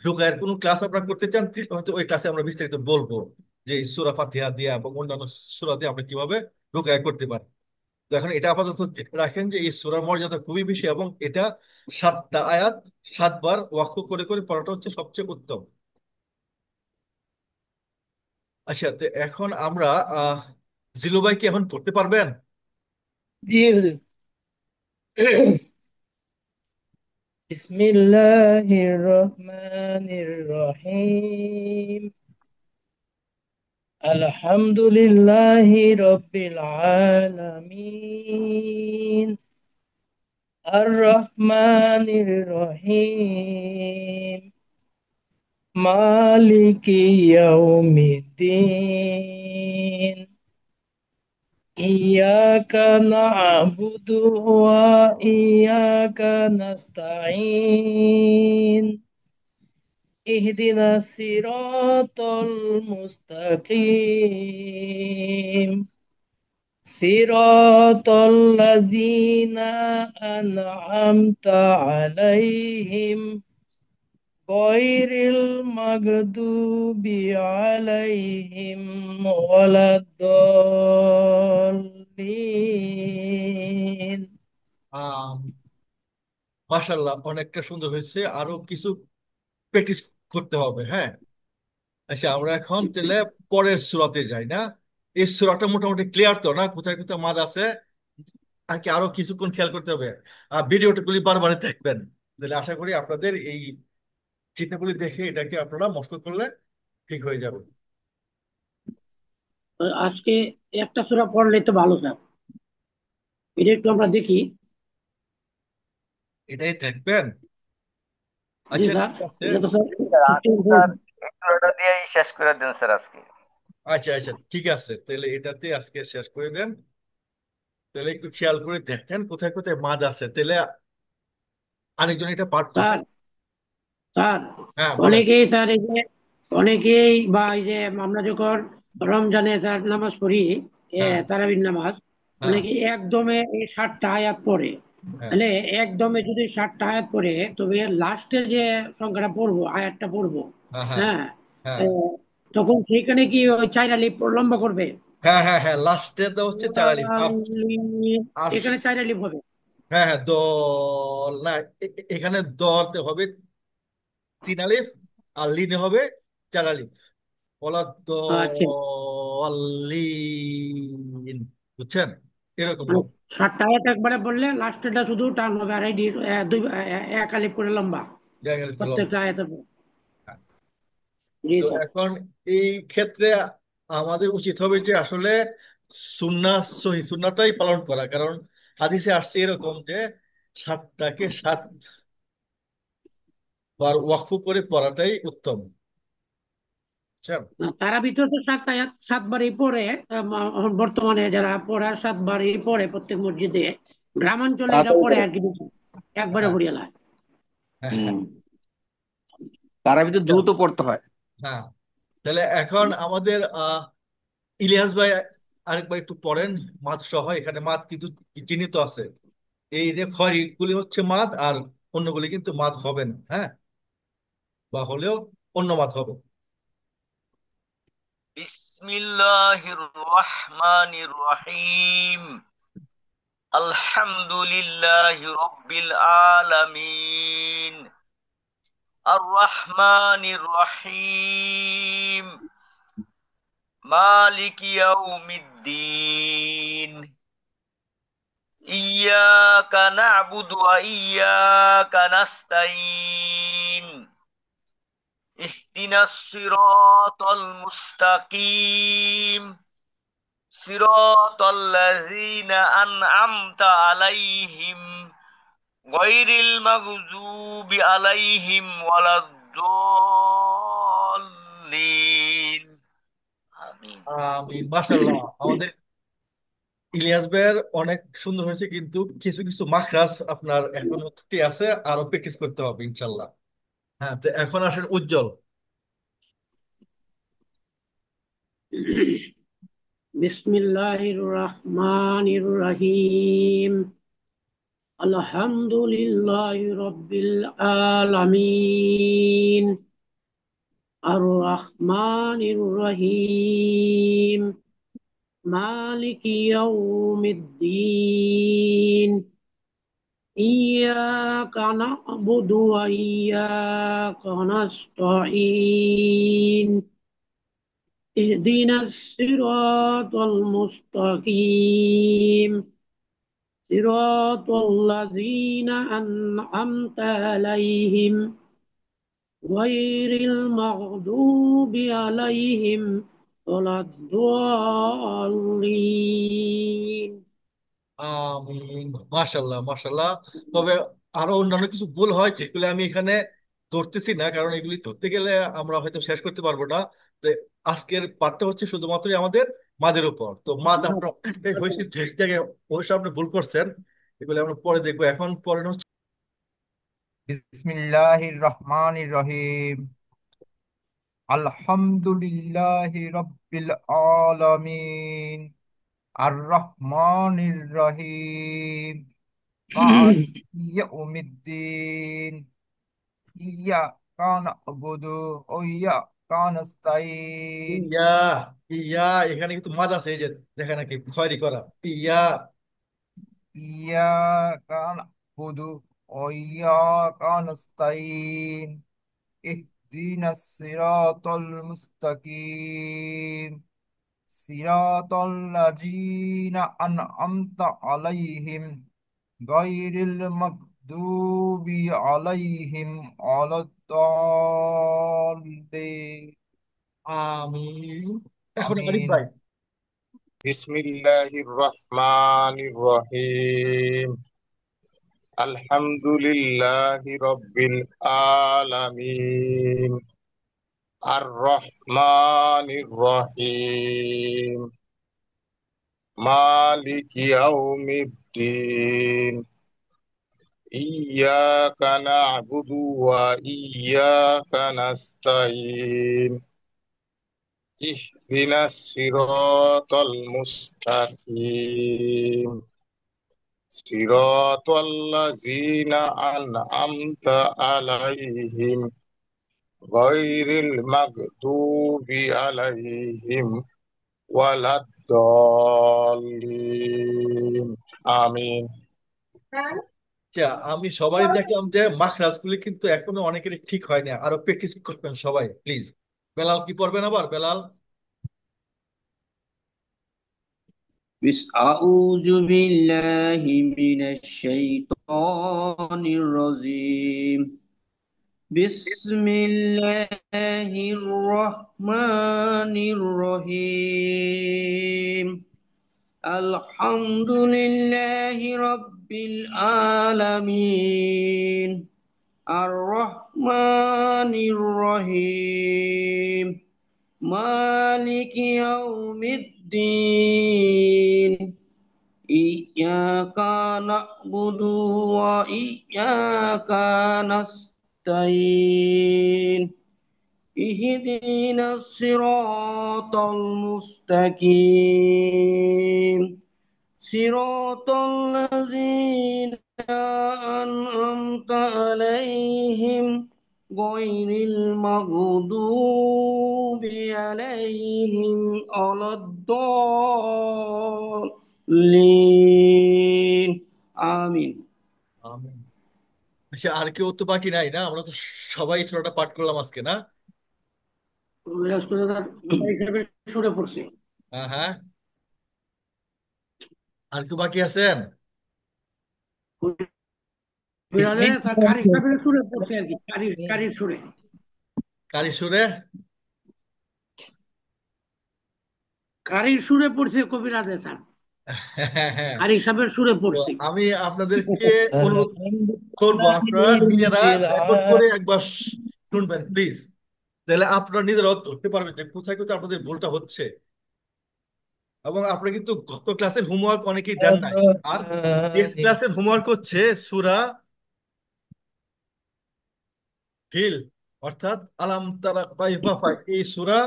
রুকায়ের কোনো ক্লাস আপনারা করতে চান তাহলে হয়তো ওই ক্লাসে আমরা বিস্তারিত বলবো যে এই সূরা ফাতিহা দিয়া এবং অন্যান্য সূরা দিয়ে আমরা কিভাবে রুকায়া করতে পারি। তো এখন এটা আপাতত রাখেন যে এই সূরার মর্যাদা খুবই বেশি, এবং এটা 7টা আয়াত 7 বার ওয়াক্ফ করে করে পড়াটা হচ্ছে সবচেয়ে উত্তম। আচ্ছা, তো এখন আমরা জিলু ভাই কি এখন পড়তে পারবেন? জি হুজুর। বিসমিল্লাহির রহমানির রহিম। আলহামদুলিল্লাহি রাব্বিল আলামিন। আর রহমানির রহিম। মালিকি ইয়াউমিদ্দিন। ইyyaka na'budu wa iyyaka nasta'in. اهدنا الصراط المستقيم. صراط الذين أنعمت عليهم غير المغضوب عليهم ولا الضالين. আহ মাশাল্লাহ, অনেকটা সুন্দর হয়েছে, আরো কিছু প্র্যাকটিস করতে হবে। হ্যাঁ, আচ্ছা, আমরা এখন তাহলে পরের সূরাতে যাই না? এই সূরাটা মোটামুটি ক্লিয়ার তো না, কোথায় কোথায় মাদ আছে? আর কি আরো কিছুক্ষণ খেয়াল করতে হবে? ভিডিওটা গুলি বারবার দেখবেন, তাহলে আশা করি আপনাদের এই চিত্রগুলি দেখে এটাকে আপনারা মস্ত করলে ঠিক হয়ে যাবে। তো আজকে একটা সূরা পড়লে তো ভালো স্যার, এটা একটু আমরা দেখি। এটাই দেখবেন? জি আচ্ছা, স্যার, ঠিক আছে। এটা তো স্যার আমি স্যার এই সূরাটা দিয়েই শেষ করে দেন স্যার আজকে। আচ্ছা, আচ্ছা, ঠিক আছে, তাহলে এটাতে আজকে শেষ করে দেন। তাহলে একটু খেয়াল করে দেখেন কোথায় কোথায় মাদ আছে, তাহলে আরেকজন এটা পাঠ করতে। স্যার, স্যার হ্যাঁ, বলেন। অনেকেই স্যার এই যে অনেকেই বা এই যে আমরা যখন রমজানে স্যার নামাজ পড়ি, হ্যাঁ, তারাবির নামাজ, হ্যাঁ, অনেকে একদমে এই 7টা আয়াত পড়ে। হ্যাঁ, তাহলে একদমে যদি 7টা আয়াত পড়ে, তবে লাস্টে যে সংখ্যাটা পড়বো, আয়াতটা পড়বো, হ্যাঁ, হ্যাঁ, হ্যাঁ, হ্যাঁ, তখন সেইখানে কি ওই 4 আলিফ লম্বা করবে? হ্যাঁ, হ্যাঁ, হ্যাঁ, লাস্টে তো হচ্ছে চার আলিফ। আর আর এখানে 4 আলিফ হবে। হ্যাঁ, হ্যাঁ, দল না, এখানে দলতে হবে 3 আলিফ, আর লিনে হবে 4 আলিফ। ওলা আচ্ছা, দলিন, বুঝছেন? এরকম মানে হবে। 7টা আয়াত একবারে বললে লাস্টেরটা শুধু টান হবে, আর এই দুই 1 আলিফ করে লম্বা জায়গা পেলাম। প্রত্যেকটা আয়াতের পর। জি তো স্যার। এখন এই ক্ষেত্রে আমাদের উচিত হবে যে আসলে সুন্নাহ, সহি সুন্নাহটাই পালন করা, কারণ হাদিসে আসছে এরকম যে 7টাকে 7 বার ওয়াকফ করে পড়াটাই উত্তম, বুঝছেন? না, তারা ভিতরে তো 7 আয়াত 7বারই পড়ে। এখন বর্তমানে যারা পড়া 7বারই পড়ে প্রত্যেক মসজিদে, গ্রামাঞ্চলে এটা পড়ে আর কি বেশি, একবারে হ্যাঁ, পড়িয়ে লায়। হ্যাঁ, হ্যাঁ, হুম, তারাবি তো দ্রুত পড়তে হয়। হ্যাঁ। তাহলে এখন আমাদের ইলিয়াস ভাই আরেকবার একটু পড়েন মাদ সহ, এখানে মাদ কিন্তু চিহ্নিত আছে। এই যে খয়রি গুলি হচ্ছে মাদ, আর অন্যগুলি কিন্তু মাদ হবে না, হ্যাঁ, বা হলেও অন্য মাদ হবে। বিসমিল্লাহির রহমানির রহিম। আলহামদুলিল্লাহি রাব্বিল আলামিন। আর রহমানির রহিম। মালিকি ইয়াউমিদ্দিন। ইয়াকা না'বুদু ওয়া ইয়াকা নাস্তাঈন। ইহদিনাস সিরাতাল মুস্তাকিম। সিরাতাল লাযীনা আন'আমতা আলাইহিম গায়রিল মাগযুবি আলাইহিম ওয়ালাদ-দাল্লিন। আমিন। আমি মাশাল্লাহ, আমাদের ইলিয়াস ভাইয়ের অনেক সুন্দর হয়েছে, কিন্তু কিছু কিছু মাখরাজ আপনার এখনো ত্রুটি আছে, আরো প্র্যাকটিস করতে হবে ইনশাল্লাহ। হ্যাঁ, তো এখন আসেন উজ্জ্বল। বিসমিল্লাহির রহমানির রহিম। আলহামদুলিল্লাহি রাব্বিল আলামিন। আর রহমানির রহিম। মালিকি ইয়াউমিদ্দিন। ইয়াকা না'বুদু ওয়া ইয়াকা নাস্তাঈন। اهدنا الصراط المستقيم. صراط الذين أنعمت عليهم غير المغضوب عليهم ولا الضالين. আমিন। মাশাল্লাহ মাশাল্লাহ। তবে আরো অন্যান্য কিছু ভুল হয়, যেগুলো আমি এখানে ধরতেছি না, কারণ এগুলি ধরতে গেলে আমরা হয়তো শেষ করতে পারবো না। তো আজকের পাঠটা হচ্ছে শুধুমাত্রই আমাদের মাদের উপর। তো মাদ আপনার অনেকটাই হয়েছে, ঠিক জায়গায় অবশ্য আপনি ভুল করছেন, এগুলো আমরা পরে দেখবো। এখন পরে হচ্ছে বিসমিল্লাহির রহমানির রহিম। আলহামদুলিল্লাহি রাব্বিল আলামিন। আর রহমানির রহিম। মালিকি ইয়াউমিদ্দিন। ইয়াকা না'বুদু ওয়া ইয়াকা নাস্তাঈন। ইয়া। ইয়া, এখানে কিন্তু মাদ আছে, এই যে দেখেন নাকি খয়রি করা ইয়া। ইয়াকা না'বুদু ওয়া ইয়াকা নাস্তাঈন। ইহদিনাস সিরাতাল মুস্তাকিম। সিরাতাল লাযীনা আন'আমতা আলাইহিম গায়রিল মাগদুবি আলাইহিম ওয়ালাদ-দাল্লিন। আমিন। এখন আরিফ আমিন। ভাই। বিসমিল্লাহির রহমানির রহিম। আলহামদুলিল্লাহি রাব্বিল আলামিন। আর রহমানির রহিম। মালিকি ইয়াউমিদ্দিন। ইয়াকা না'বুদু ওয়া ইয়াকা নাস্তাঈন। ইহদিনাস সিরাতাল মুস্তাকিম। সিরাতাল লাযীনা আন'আমতা আলাইহিম গায়রিল মাগদুবি আলাইহিম ওয়ালাদ-দাল্লিন। আমিন। আচ্ছা, আমি সবারই দেখলাম যে মাখরাজগুলি কিন্তু এখনো অনেকেরই ঠিক হয় না, আরো প্র্যাকটিস করবেন সবাই প্লিজ। বেলাল কি পড়বেন আবার, বেলাল? أعوذ بالله من الشيطان الرجيم. بسم الله الرحمن الرحيم. الحمد لله رب العالمين. الرحمن الرحيم. مالك يوم الدين. إياك نعبد وإياك نستعين. اهدنا الصراط المستقيم صراط الذين أنعمت عليهم غير المغضوب عليهم ولا الضالين آمين আমিন। আচ্ছা, আর কেউ তো বাকি নাই না? আমরা তো সবাই ছোটটা পাঠ করলাম আজকে, না? সুরে পড়ছে। হ্যাঁ, হ্যাঁ। আর কেউ বাকি আছেন? স্যার কারি সাহেবের সুরে পড়ছে আর কি, কারির সুরে। কারি সুরে? কারির সুরে পড়ছে কবিরাজে স্যার, হ্যাঁ, হ্যাঁ। কারি সাহেবের সুরে তো পড়ছে। আমি আপনাদেরকে অনুরোধ الحمد করবো, আপনারা لله رب নিজেরা রেকর্ড করে العالمين একবার শুনবেন প্লিজ। তাহলে আপনারা নিজেরাও ধরতে পারবেন যে কোথায় কোথায় আপনাদের ভুলটা হচ্ছে। এবং আপনারা কিন্তু গত ক্লাসের হোমওয়ার্ক অনেকেই দেন নাই। আর নেক্সট الرحمن ক্লাসের হোমওয়ার্ক হচ্ছে সূরা ফিল, অর্থাৎ আলাম তারা কাইফা ফাইল, এই সূরা,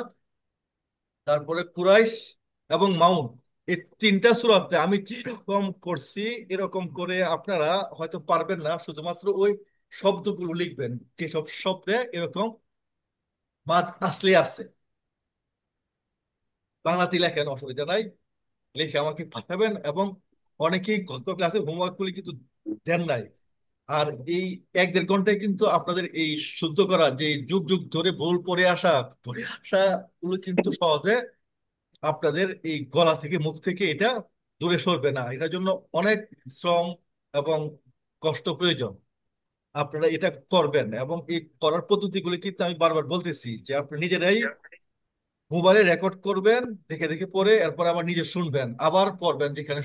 তারপরে কুরাইশ এবং মাউন, এই তিনটা সূরাতে আমি কিরকম করছি এরকম করে আপনারা হয়তো পারবেন না, শুধুমাত্র ওই শব্দগুলো লিখবেন যেসব শব্দে এরকম মাদ আসলে আছে। বাংলাতে লেখেন, অসুবিধা নাই, লিখে আমাকে পাঠাবেন। এবং অনেকেই গত ক্লাসে হোমওয়ার্ক গুলি কিন্তু দেন নাই। আর এই 1-1.5 ঘন্টায় কিন্তু আপনাদের এই শুদ্ধ করা যে যুগ যুগ ধরে ভুল পড়ে আসা গুলো কিন্তু সহজে আপনাদের এই গলা থেকে মুখ থেকে এটা দূরে সরবে না। এটার জন্য অনেক শ্রম এবং কষ্ট প্রয়োজন। আপনারা এটা করবেন এবং এই করার পদ্ধতিগুলো কিন্তু আমি বারবার বলতেছি যে আপনি নিজেরাই মোবাইলে রেকর্ড করবেন, দেখে দেখে পড়ে, এরপর আবার নিজে শুনবেন, আবার পড়বেন, যেখানে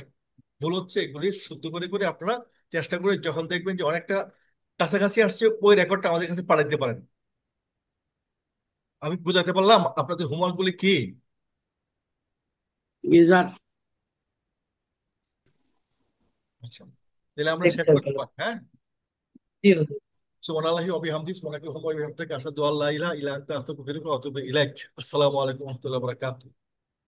ভুল হচ্ছে এগুলি শুদ্ধ করে করে আপনারা চেষ্টা করে যখন দেখবেন যে অনেকটা কাছাকাছি আসছে, ওই রেকর্ডটা আমাদের কাছে পাঠিয়ে দিতে পারেন। আমি বুঝাতে পারলাম আপনাদের হোমওয়ার্ক গুলি কি? জি স্যার। আচ্ছা, তাহলে আমরা শেষ করতে পারি, হ্যাঁ? সুবহানাল্লাহি ওয়া বিহামদিহি, সুবহানাকাল্লাহুম্মা ওয়া বিহামদিকা, আশহাদু আল্লা ইলাহা ইল্লা আনতা, আস্তাগফিরুকা ওয়া আতুবু ইলাইক। আসসালামু আলাইকুম ওয়া রাহমাতুল্লাহি ওয়া বারাকাতুহু।